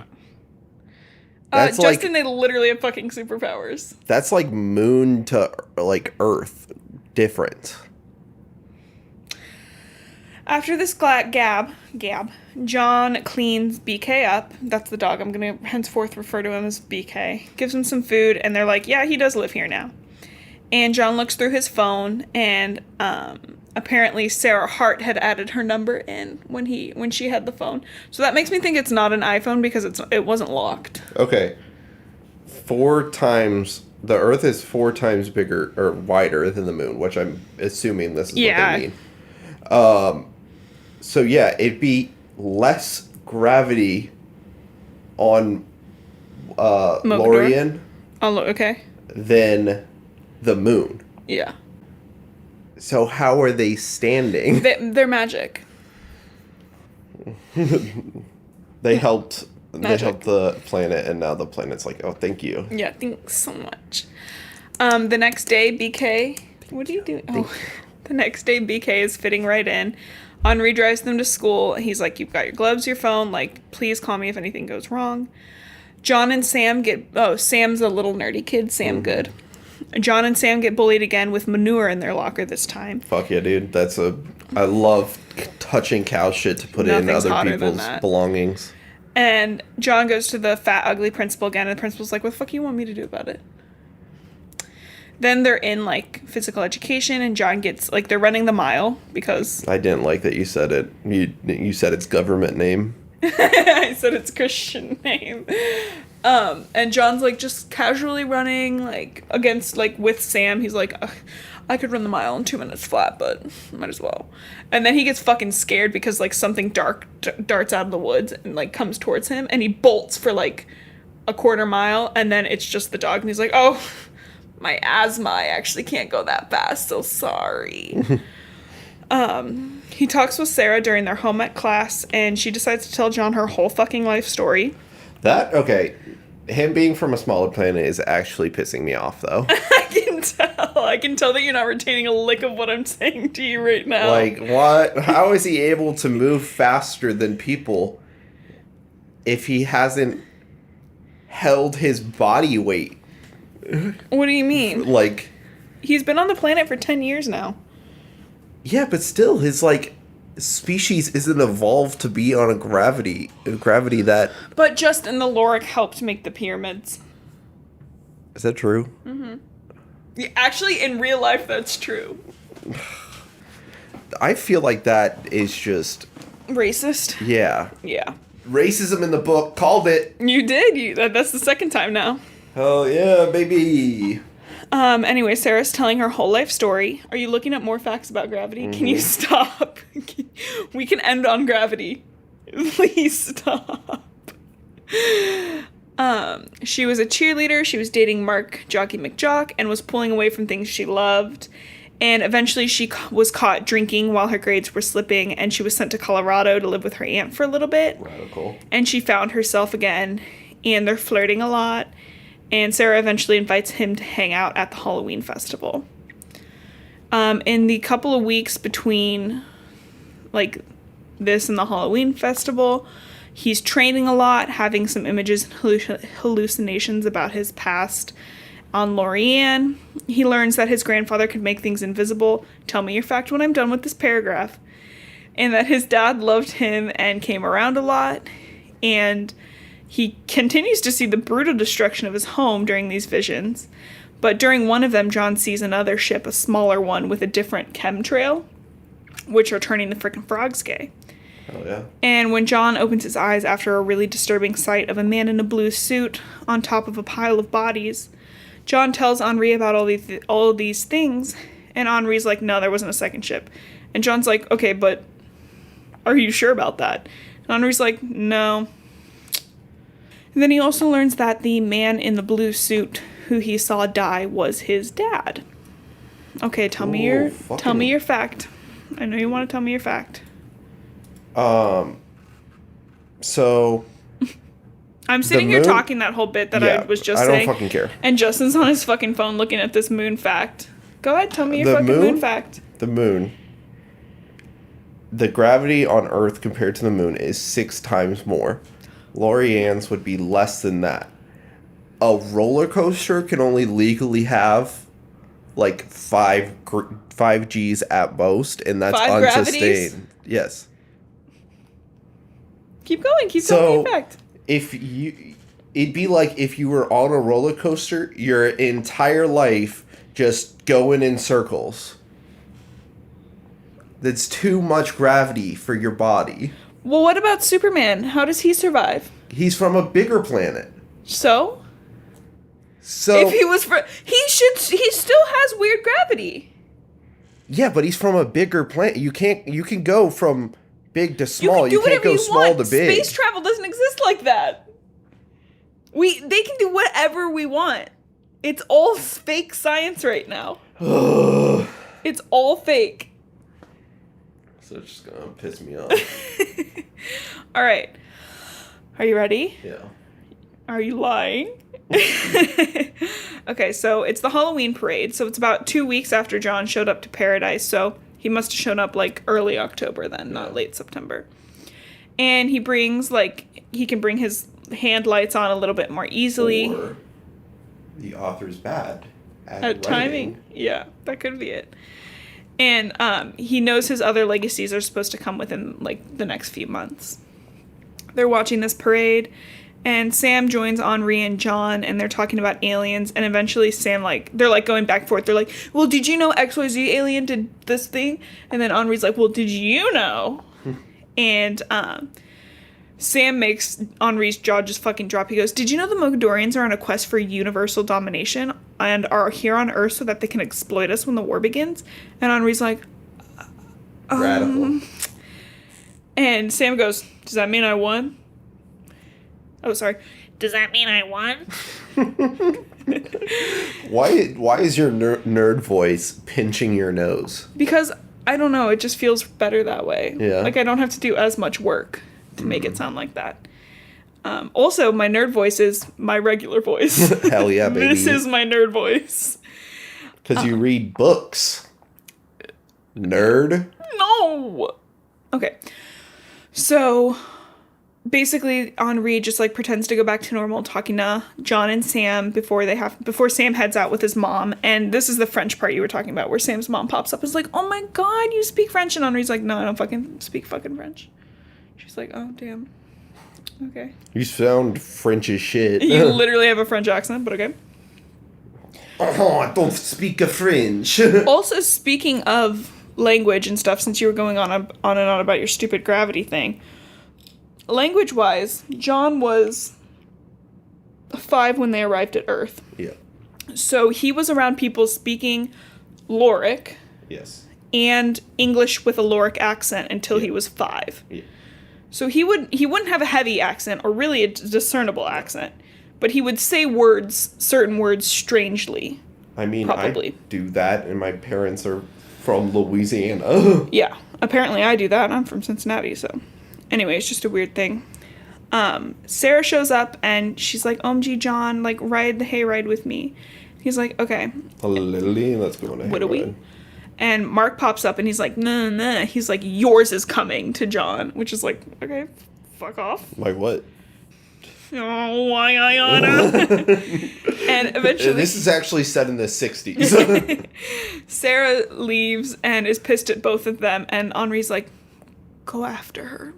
Justin, they literally have fucking superpowers. That's like moon to, like, Earth different. After this gab, John cleans BK up. That's the dog. I'm going to henceforth refer to him as BK. Gives him some food, and they're like, yeah, he does live here now. And John looks through his phone, and apparently Sarah Hart had added her number in when she had the phone. So that makes me think it's not an iPhone because it wasn't locked. Okay. 4 times... The Earth is 4 times bigger, or wider than the moon, which I'm assuming this is what they mean. So yeah, it'd be less gravity on Mogador? Lorien Oh, okay. than the moon. Yeah. So how are they standing? They're magic. They helped. They Magic. helped the planet, and now the planet's like, oh, thank you. Yeah, thanks so much. The next day, BK... What are you doing? Oh, the next day, BK is fitting right in. Henri drives them to school. He's like, you've got your gloves, your phone. Like, please call me if anything goes wrong. John and Sam get... Oh, Sam's a little nerdy kid. Sam good. John and Sam get bullied again with manure in their locker this time. Fuck yeah, dude. I love touching cow shit to put in Nothing's other hotter than people's that. belongings. And John goes to the fat, ugly principal again, and the principal's like, what the fuck you want me to do about it? Then they're in, like, physical education, and John gets, like, they're running the mile, because... I didn't like that you said it. You said its government name. I said it's Christian name. And John's, like, just casually running, like, against, like, with Sam. He's like, I could run the mile in 2 minutes flat, but might as well. And then he gets fucking scared because, like, something dark darts out of the woods and, like, comes towards him. And he bolts for, like, a quarter mile. And then it's just the dog. And he's like, oh, my asthma. I actually can't go that fast. So sorry. He talks with Sarah during their home ec class. And she decides to tell John her whole fucking life story. Okay. Him being from a smaller planet is actually pissing me off, though. I can tell. I can tell that you're not retaining a lick of what I'm saying to you right now. Like, what? How is he able to move faster than people if he hasn't held his body weight? What do you mean? Like... He's been on the planet for 10 years now. Yeah, but still, his, like... species isn't evolved to be on a gravity that... But Justin the Lorik helped make the pyramids. Is that true? Mm-hmm. Yeah, actually, in real life, that's true. I feel like that is just... Racist? Yeah. Yeah. Racism in the book. Called it. You did. That's the second time now. Oh, yeah, baby. Anyway, Sarah's telling her whole life story. Are you looking at more facts about gravity? Mm-hmm. Can you stop? We can end on gravity. Please stop. She was a cheerleader. She was dating Mark Jockey McJock and was pulling away from things she loved. And eventually she was caught drinking while her grades were slipping, and she was sent to Colorado to live with her aunt for a little bit. Radical. And she found herself again, and they're flirting a lot. And Sarah eventually invites him to hang out at the Halloween festival. In the couple of weeks between, like, this and the Halloween festival, he's training a lot, having some images and hallucinations about his past on Lorien. He learns that his grandfather could make things invisible. Tell me your fact when I'm done with this paragraph. And that his dad loved him and came around a lot. And he continues to see the brutal destruction of his home during these visions. But during one of them, John sees another ship, a smaller one, with a different chemtrail, which are turning the frickin' frogs gay. Oh, yeah. And when John opens his eyes after a really disturbing sight of a man in a blue suit on top of a pile of bodies, John tells Henri about all these things, and Henri's like, no, there wasn't a second ship. And John's like, okay, but are you sure about that? And Henri's like, no. And then he also learns that the man in the blue suit who he saw die was his dad. Okay, tell me your fact. I know you want to tell me your fact. So I'm sitting here talking that whole bit that I was just saying. I don't fucking care. And Justin's on his fucking phone looking at this moon fact. Go ahead, tell me your moon fact. The moon. The gravity on Earth compared to the moon is 6 times more. Lorien's would be less than that. A roller coaster can only legally have like 5 Gs at most, and that's 5 unsustained. Gravities? Yes. Keep going. Keep telling me your fact. It'd be like if you were on a roller coaster your entire life just going in circles. That's too much gravity for your body. Well, what about Superman? How does he survive? He's from a bigger planet. So if he was he still has weird gravity. Yeah, but he's from a bigger planet. You can go from big to small. You You can't go small to big. Space travel doesn't exist like that. They can do whatever we want. It's all fake science right now. It's all fake. So it's just gonna piss me off. All right. Are you ready? Yeah. Are you lying? Okay, so it's the Halloween parade. So it's about 2 weeks after John showed up to Paradise. So he must have shown up like early October then, not late September. And he brings he can bring his hand lights on a little bit more easily. Or the author's bad at timing. Yeah, that could be it. And he knows his other legacies are supposed to come within like the next few months. They're watching this parade, and Sam joins Henri and John, and they're talking about aliens. And eventually Sam, they're like going back and forth. They're like, well, did you know XYZ alien did this thing? And then Henri's like, well, did you know? And Sam makes Henri's jaw just fucking drop. He goes, did you know the Mogadorians are on a quest for universal domination and are here on Earth so that they can exploit us when the war begins? And Henri's like, Radical. And Sam goes, does that mean I won? Oh, sorry. Does that mean I won? Why is your nerd voice pinching your nose? Because, I don't know, it just feels better that way. Yeah. Like, I don't have to do as much work to make it sound like that. Also, my nerd voice is my regular voice. Hell yeah, baby. This is my nerd voice. Because you read books. Nerd. No! Okay. So, basically, Henri just, pretends to go back to normal, talking to John and Sam before Sam heads out with his mom. And this is the French part you were talking about, where Sam's mom pops up and is like, oh my god, you speak French. And Henri's like, no, I don't fucking speak fucking French. She's like, oh, damn. Okay. You sound French as shit. You literally have a French accent, but okay. Oh, I don't speak a French. Also, speaking of language and stuff, since you were going on and on about your stupid gravity thing, language-wise, John was 5 when they arrived at Earth. Yeah. So he was around people speaking Loric. Yes. And English with a Loric accent until he was 5. Yeah. So he wouldn't have a heavy accent or really a discernible accent, but he would say certain words strangely. I mean, probably. I do that, and my parents are from Louisiana. Yeah, apparently I do that. I'm from Cincinnati, so. Anyway, it's just a weird thing. Sarah shows up, and she's like, OMG, John, ride the hayride with me. He's like, okay. Literally, let's go on a hayride. What are we? And Mark pops up, and he's like, no. He's like, yours is coming to John, which is like, okay, fuck off. Like what? Oh, why I oughta? And eventually... This is actually set in the 60s. Sarah leaves and is pissed at both of them, and Henri's like, go after her.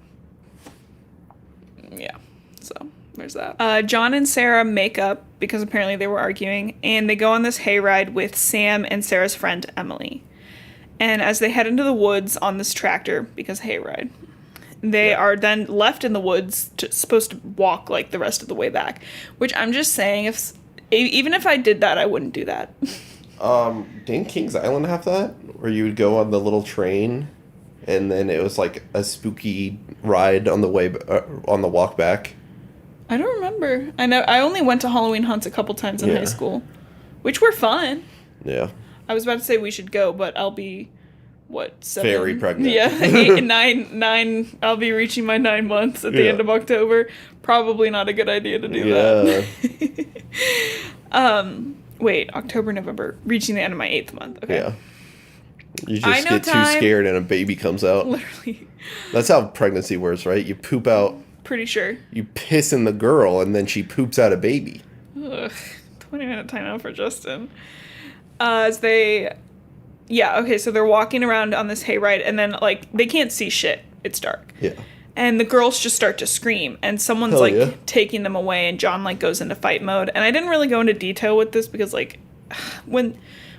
Yeah, so there's that. John and Sarah make up, because apparently they were arguing, and they go on this hayride with Sam and Sarah's friend, Emily. And as they head into the woods on this tractor, because hayride, they are then left in the woods, supposed to walk the rest of the way back. Which I'm just saying, even if I did that, I wouldn't do that. Didn't Kings Island have that? Where you would go on the little train, and then it was like a spooky ride on the way on the walk back. I don't remember. I know I only went to Halloween hunts a couple times in high school, which were fun. Yeah. I was about to say we should go, but I'll be, 7? Very pregnant. Yeah, 8, 9. I'll be reaching my 9 months at the end of October. Probably not a good idea to do that. Wait, October, November, reaching the end of my 8th month. Okay. Yeah. You just get too scared and a baby comes out. Literally. That's how pregnancy works, right? You poop out. Pretty sure. You piss in the girl, and then she poops out a baby. Ugh. 20-minute timeout for Justin. So they're walking around on this hayride, and then, they can't see shit. It's dark. Yeah. And the girls just start to scream, and someone's, taking them away, and John, goes into fight mode. And I didn't really go into detail with this, because, when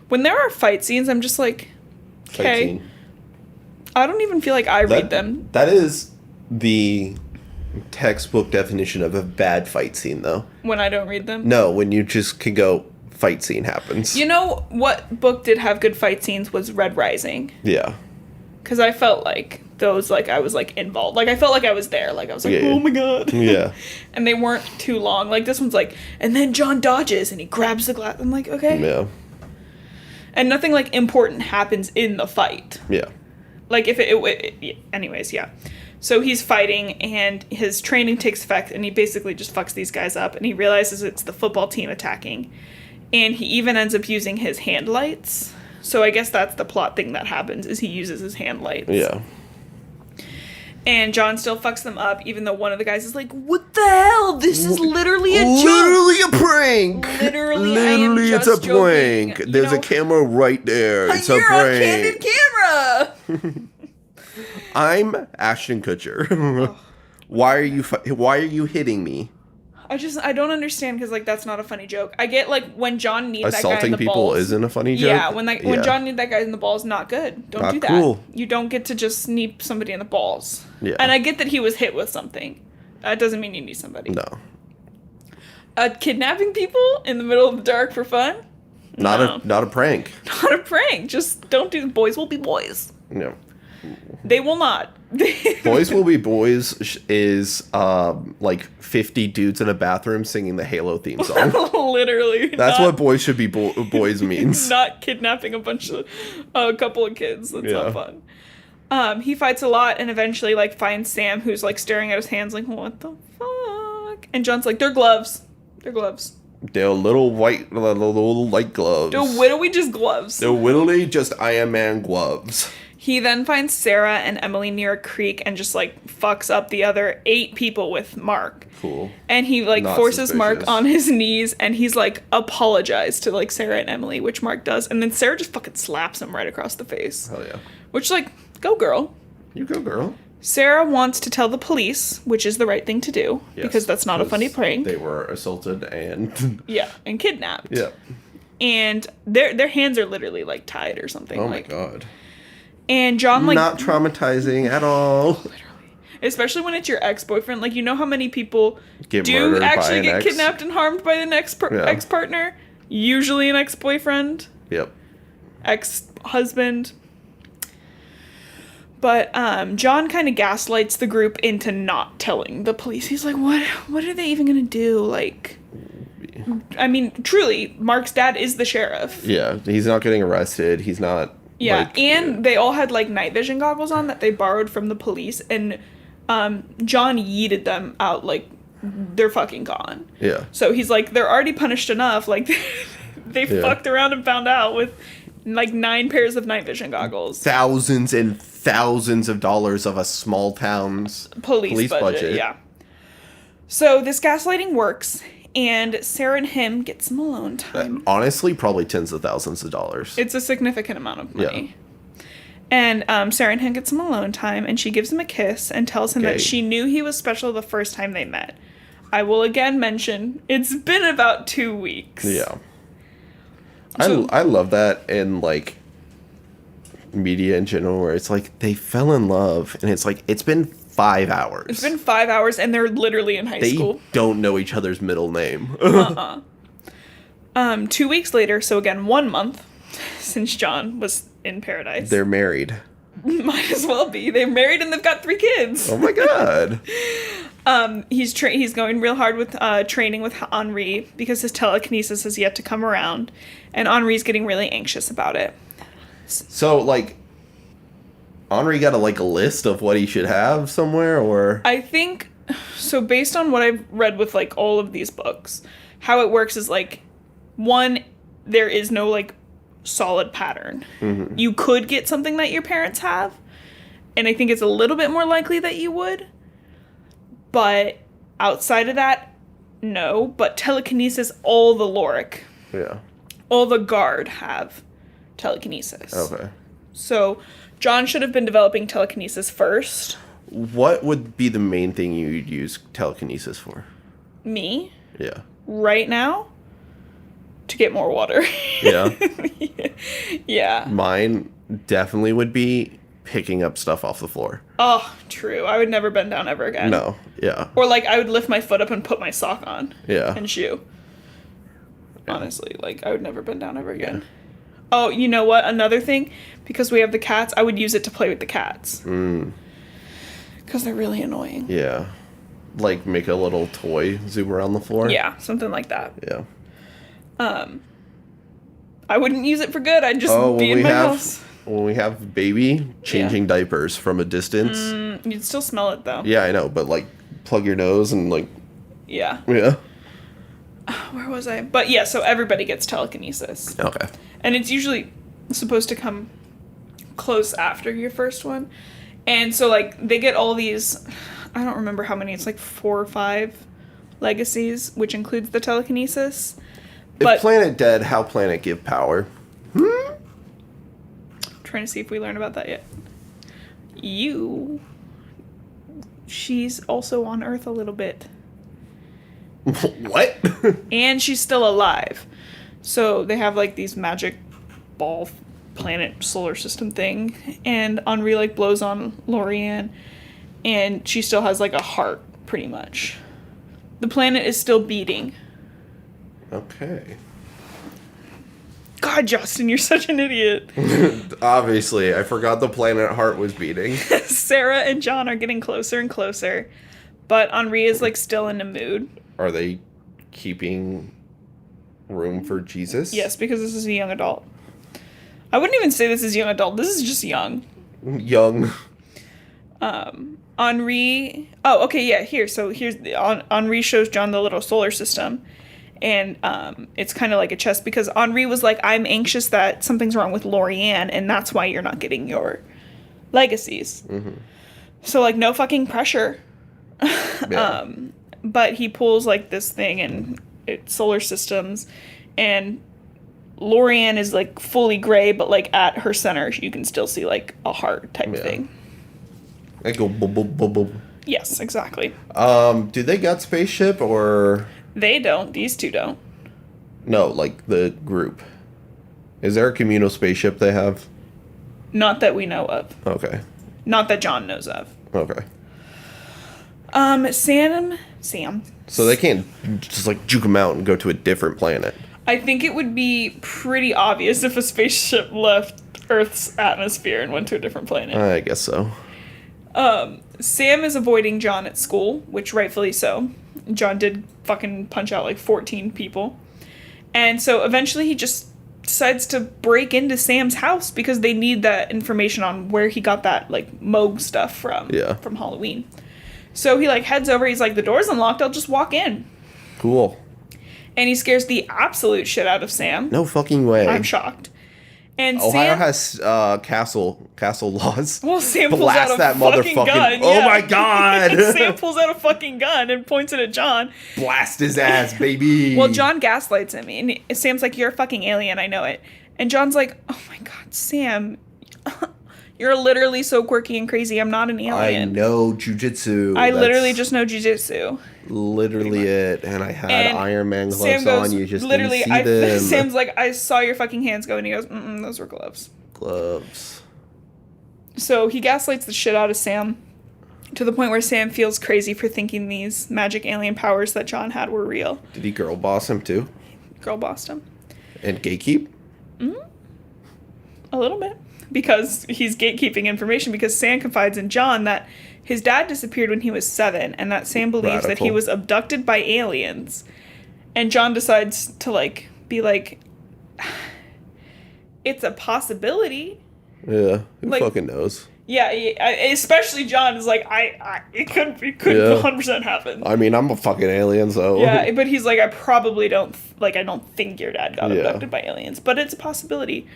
there are fight scenes, I'm just like, okay. I don't even feel like I read them. That is the textbook definition of a bad fight scene, though. When I don't read them? No, when you just can go, fight scene happens. You know what book did have good fight scenes was Red Rising. Yeah. Because I felt like those, like, I was, like, involved. Like, I felt like I was there. Like, I was like, oh my god. Yeah. And they weren't too long. Like, this one's like, and then John dodges and he grabs the glass. I'm like, okay. Yeah. And nothing, like, important happens in the fight. Yeah. Like, if anyways, yeah. So he's fighting, and his training takes effect, and he basically just fucks these guys up, and he realizes it's the football team attacking. And he even ends up using his hand lights. So I guess that's the plot thing that happens, is he uses his hand lights. Yeah. And John still fucks them up, even though one of the guys is like, what the hell? This is literally a joke. Literally a prank. Literally, it's a prank. There's a camera right there. It's a prank. You're a candid camera. I'm Ashton Kutcher. Why are you hitting me? I don't understand, because, like, that's not a funny joke. I get, like, when John needs that guy in the balls. Assaulting people isn't a funny joke? Yeah, when John needs that guy in the balls, not good. Don't do that. Cool. You don't get to just sneak somebody in the balls. Yeah. And I get that he was hit with something. That doesn't mean you need somebody. No. Kidnapping people in the middle of the dark for fun? Not a prank. Not a prank. Just don't do. Boys will be boys. No. They will not. Boys Will Be Boys is like 50 dudes in a bathroom singing the Halo theme song. Literally. That's what boys should be boys means. Not kidnapping a couple of kids. That's not fun. He fights a lot and eventually, like, finds Sam, who's, like, staring at his hands like, what the fuck? And John's like, they're gloves. They're gloves. They're little light gloves. They're literally just gloves. They're literally just Iron Man gloves. He then finds Sarah and Emily near a creek and just, like, fucks up the other 8 people with Mark. Cool. And he, like, forces Mark on his knees, and he's, like, apologize to, like, Sarah and Emily, which Mark does. And then Sarah just fucking slaps him right across the face. Hell yeah. Which, like, go girl. You go girl. Sarah wants to tell the police, which is the right thing to do, because that's not a funny prank. They were assaulted and... yeah, and kidnapped. Yeah. And their hands are literally, like, tied or something. Oh, my God. And John, like... Not traumatizing at all. Literally. Especially when it's your ex-boyfriend. Like, you know how many people get kidnapped and harmed by the ex-partner? Usually an ex-boyfriend. Yep. Ex-husband. But John kind of gaslights the group into not telling the police. He's like, what are they even going to do? Like... I mean, truly, Mark's dad is the sheriff. Yeah, he's not getting arrested. He's not... Yeah, they all had, like, night vision goggles on that they borrowed from the police, and John yeeted them out, like, they're fucking gone. Yeah. So he's like, they're already punished enough, like, they fucked around and found out with, like, 9 pairs of night vision goggles. Thousands and thousands of dollars of a small town's police budget. Yeah. So this gaslighting works, and Sarah and him get some alone time. Honestly, probably tens of thousands of dollars. It's a significant amount of money. Yeah. And Sarah and him get some alone time, and she gives him a kiss and tells him that she knew he was special the first time they met. I will again mention, it's been about 2 weeks. Yeah. So, I love that in, like, media in general, where it's like, they fell in love, and it's like, it's been 5 hours. It's been 5 hours, and they're literally in high school. They don't know each other's middle name. 2 weeks later, so again, 1 month since John was in paradise. They're married. Might as well be. They're married and they've got 3 kids. Oh my God. He's going real hard with training with Henri because his telekinesis has yet to come around, and Henri's getting really anxious about it. So, like, Henri got a list of what he should have somewhere, or? I think, so based on what I've read with, like, all of these books, how it works is, like, 1, there is no, like, solid pattern. Mm-hmm. You could get something that your parents have, and I think it's a little bit more likely that you would, but outside of that, no. But telekinesis, all the Lorik, all the guard have telekinesis. Okay. So John should have been developing telekinesis first. What would be the main thing you'd use telekinesis for? Me? Yeah. Right now? To get more water. Yeah? Yeah. Mine definitely would be picking up stuff off the floor. Oh, true. I would never bend down ever again. No. Yeah. Or, like, I would lift my foot up and put my sock on. Yeah. And shoe. Honestly, like, I would never bend down ever again. Yeah. Oh, you know what? Another thing, because we have the cats, I would use it to play with the cats. Because they're really annoying. Yeah. Like, make a little toy zoom around the floor? Yeah, something like that. Yeah. I wouldn't use it for good. I'd just be in my house. When we have baby changing diapers from a distance. You'd still smell it, though. Yeah, I know, but, like, plug your nose and, like... Yeah. Yeah. Where was I? But, yeah, so everybody gets telekinesis. Okay. And it's usually supposed to come close after your first one. And so, like, they get all these... I don't remember how many. It's, like, 4 or 5 legacies, which includes the telekinesis. If planet dead, how planet give power? Trying to see if we learn about that yet. She's also on Earth a little bit. What? And she's still alive. So they have like these magic ball planet solar system thing. And Henri like blows on Lorianne. And she still has like a heart, pretty much. The planet is still beating. Okay. God, Justin, you're such an idiot. Obviously, I forgot the planet heart was beating. Sarah and John are getting closer and closer, but Henri is like still in a mood. Are they keeping room for Jesus? Yes, because this is a young adult. I wouldn't even say this is young adult. This is just young. Young. Henri. Oh, okay, yeah. Here's Henri shows John the little solar system. And it's kind of like a chest because Henri was like, I'm anxious that something's wrong with Lorianne, and that's why you're not getting your legacies. Mm-hmm. So, like, no fucking pressure. Yeah. But he pulls, like, this thing, and it's solar systems, and Lorianne is, like, fully gray, but, like, at her center, you can still see, like, a heart type thing. I go boom, boom, boom, boom. Yes, exactly. Do they got spaceship, or... They don't. These two don't. No, like the group. Is there a communal spaceship they have? Not that we know of. Okay. Not that John knows of. Okay. Sam. So they can't just like juke them out and go to a different planet. I think it would be pretty obvious if a spaceship left Earth's atmosphere and went to a different planet. I guess so. Sam is avoiding John at school, which rightfully so. John did fucking punch out like 14 people. And so eventually he just decides to break into Sam's house because they need that information on where he got that like Moog stuff from Halloween. So he like heads over, he's like, the door's unlocked, I'll just walk in. Cool. And he scares the absolute shit out of Sam. No fucking way. I'm shocked. And Ohio Sam has castle laws. Well, Sam Blast pulls out that a fucking gun. Oh my god! Sam pulls out a fucking gun and points it at John. Blast his ass, baby. Well, John gaslights him, and Sam's like, "You're a fucking alien, I know it." And John's like, "Oh my god, Sam, you're literally so quirky and crazy. I'm not an alien. I know jujitsu. I literally just know jujitsu. Literally it. And I had Iron Man gloves Sam goes, on. You just literally, didn't see them. Sam's like, I saw your fucking hands go, and he goes, those were gloves. Gloves. So he gaslights the shit out of Sam to the point where Sam feels crazy for thinking these magic alien powers that John had were real. Did he girl boss him too? Girl bossed him. And gatekeep? A little bit. Because he's gatekeeping information, because Sam confides in John that his dad disappeared when he was 7, and that Sam believes that he was abducted by aliens. And John decides to, like, be like, it's a possibility. Yeah, who like, fucking knows? Yeah, especially John is like, it could 100% happen. I mean, I'm a fucking alien, so... Yeah, but he's like, I probably don't, like, I don't think your dad got abducted by aliens, but it's a possibility.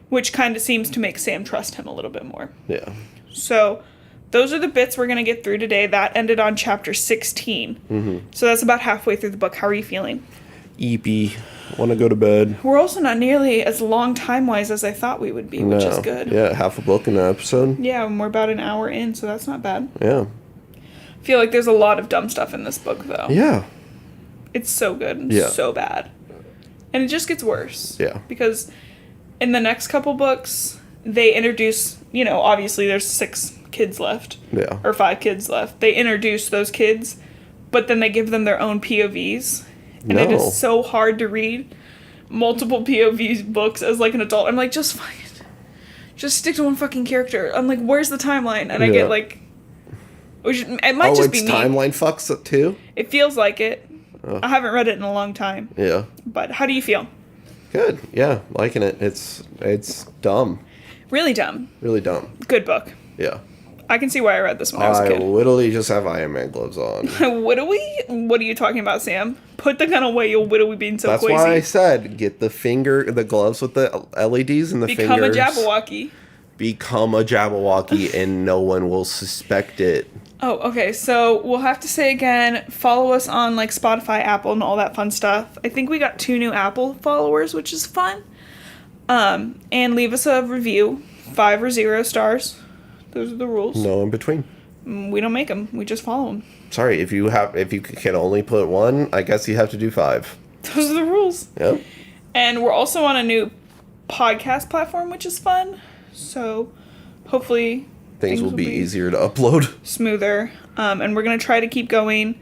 Which kind of seems to make Sam trust him a little bit more. Yeah. So, those are the bits we're going to get through today. That ended on chapter 16. Mm-hmm. So that's about halfway through the book. How are you feeling? Eepy. Want to go to bed. We're also not nearly as long time-wise as I thought we would be, which is good. Yeah, half a book in an episode. Yeah, and we're about an hour in, so that's not bad. Yeah. I feel like there's a lot of dumb stuff in this book, though. Yeah. It's so good and so bad. And it just gets worse. Yeah. Because in the next couple books, they introduce, obviously there's 6 kids left. Yeah. Or 5 kids left. They introduce those kids, but then they give them their own POVs. And it is so hard to read multiple POV books as, like, an adult. I'm like, just stick to one fucking character. I'm like, where's the timeline? And I get, like, It might just be me. Timeline fucks up too? It feels like it. I haven't read it in a long time. Yeah. But how do you feel? Good. Yeah, liking it. It's dumb. Really dumb. Really dumb. Good book. Yeah. I can see why I read this when I was a kid. I literally just have Iron Man gloves on. Widowy? What are you talking about, Sam? Put the gun away, you widowy being so crazy. That's why I said get the gloves with the LEDs and the fingers. Become a Jabberwocky. Become a Jabberwocky and no one will suspect it. Oh, okay. So we'll have to say again, follow us on like Spotify, Apple, and all that fun stuff. I think we got 2 new Apple followers, which is fun. And leave us a review, 5 or 0 stars. Those are the rules. No in between. We don't make them. We just follow them. Sorry, if you can only put 1, I guess you have to do 5. Those are the rules. Yep. And we're also on a new podcast platform, which is fun. So hopefully things will be easier to upload. Smoother. And we're going to try to keep going,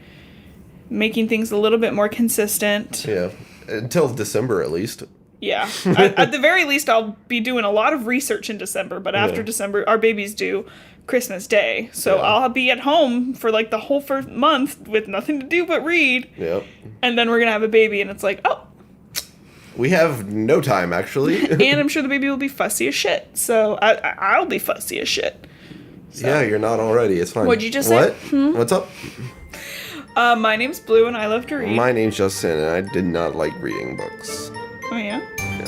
making things a little bit more consistent. Yeah. Until December, at least. Yeah. At the very least, I'll be doing a lot of research in December. But after December, our baby's due Christmas Day. So I'll be at home for like the whole first month with nothing to do but read. Yep. And then we're going to have a baby. And it's like, oh. We have no time, actually. And I'm sure the baby will be fussy as shit. So I'll be fussy as shit. So. Yeah, you're not already. It's fine. What'd you just say? What? What's up? My name's Blue and I love to read. My name's Justin and I did not like reading books. Oh, yeah? Yeah.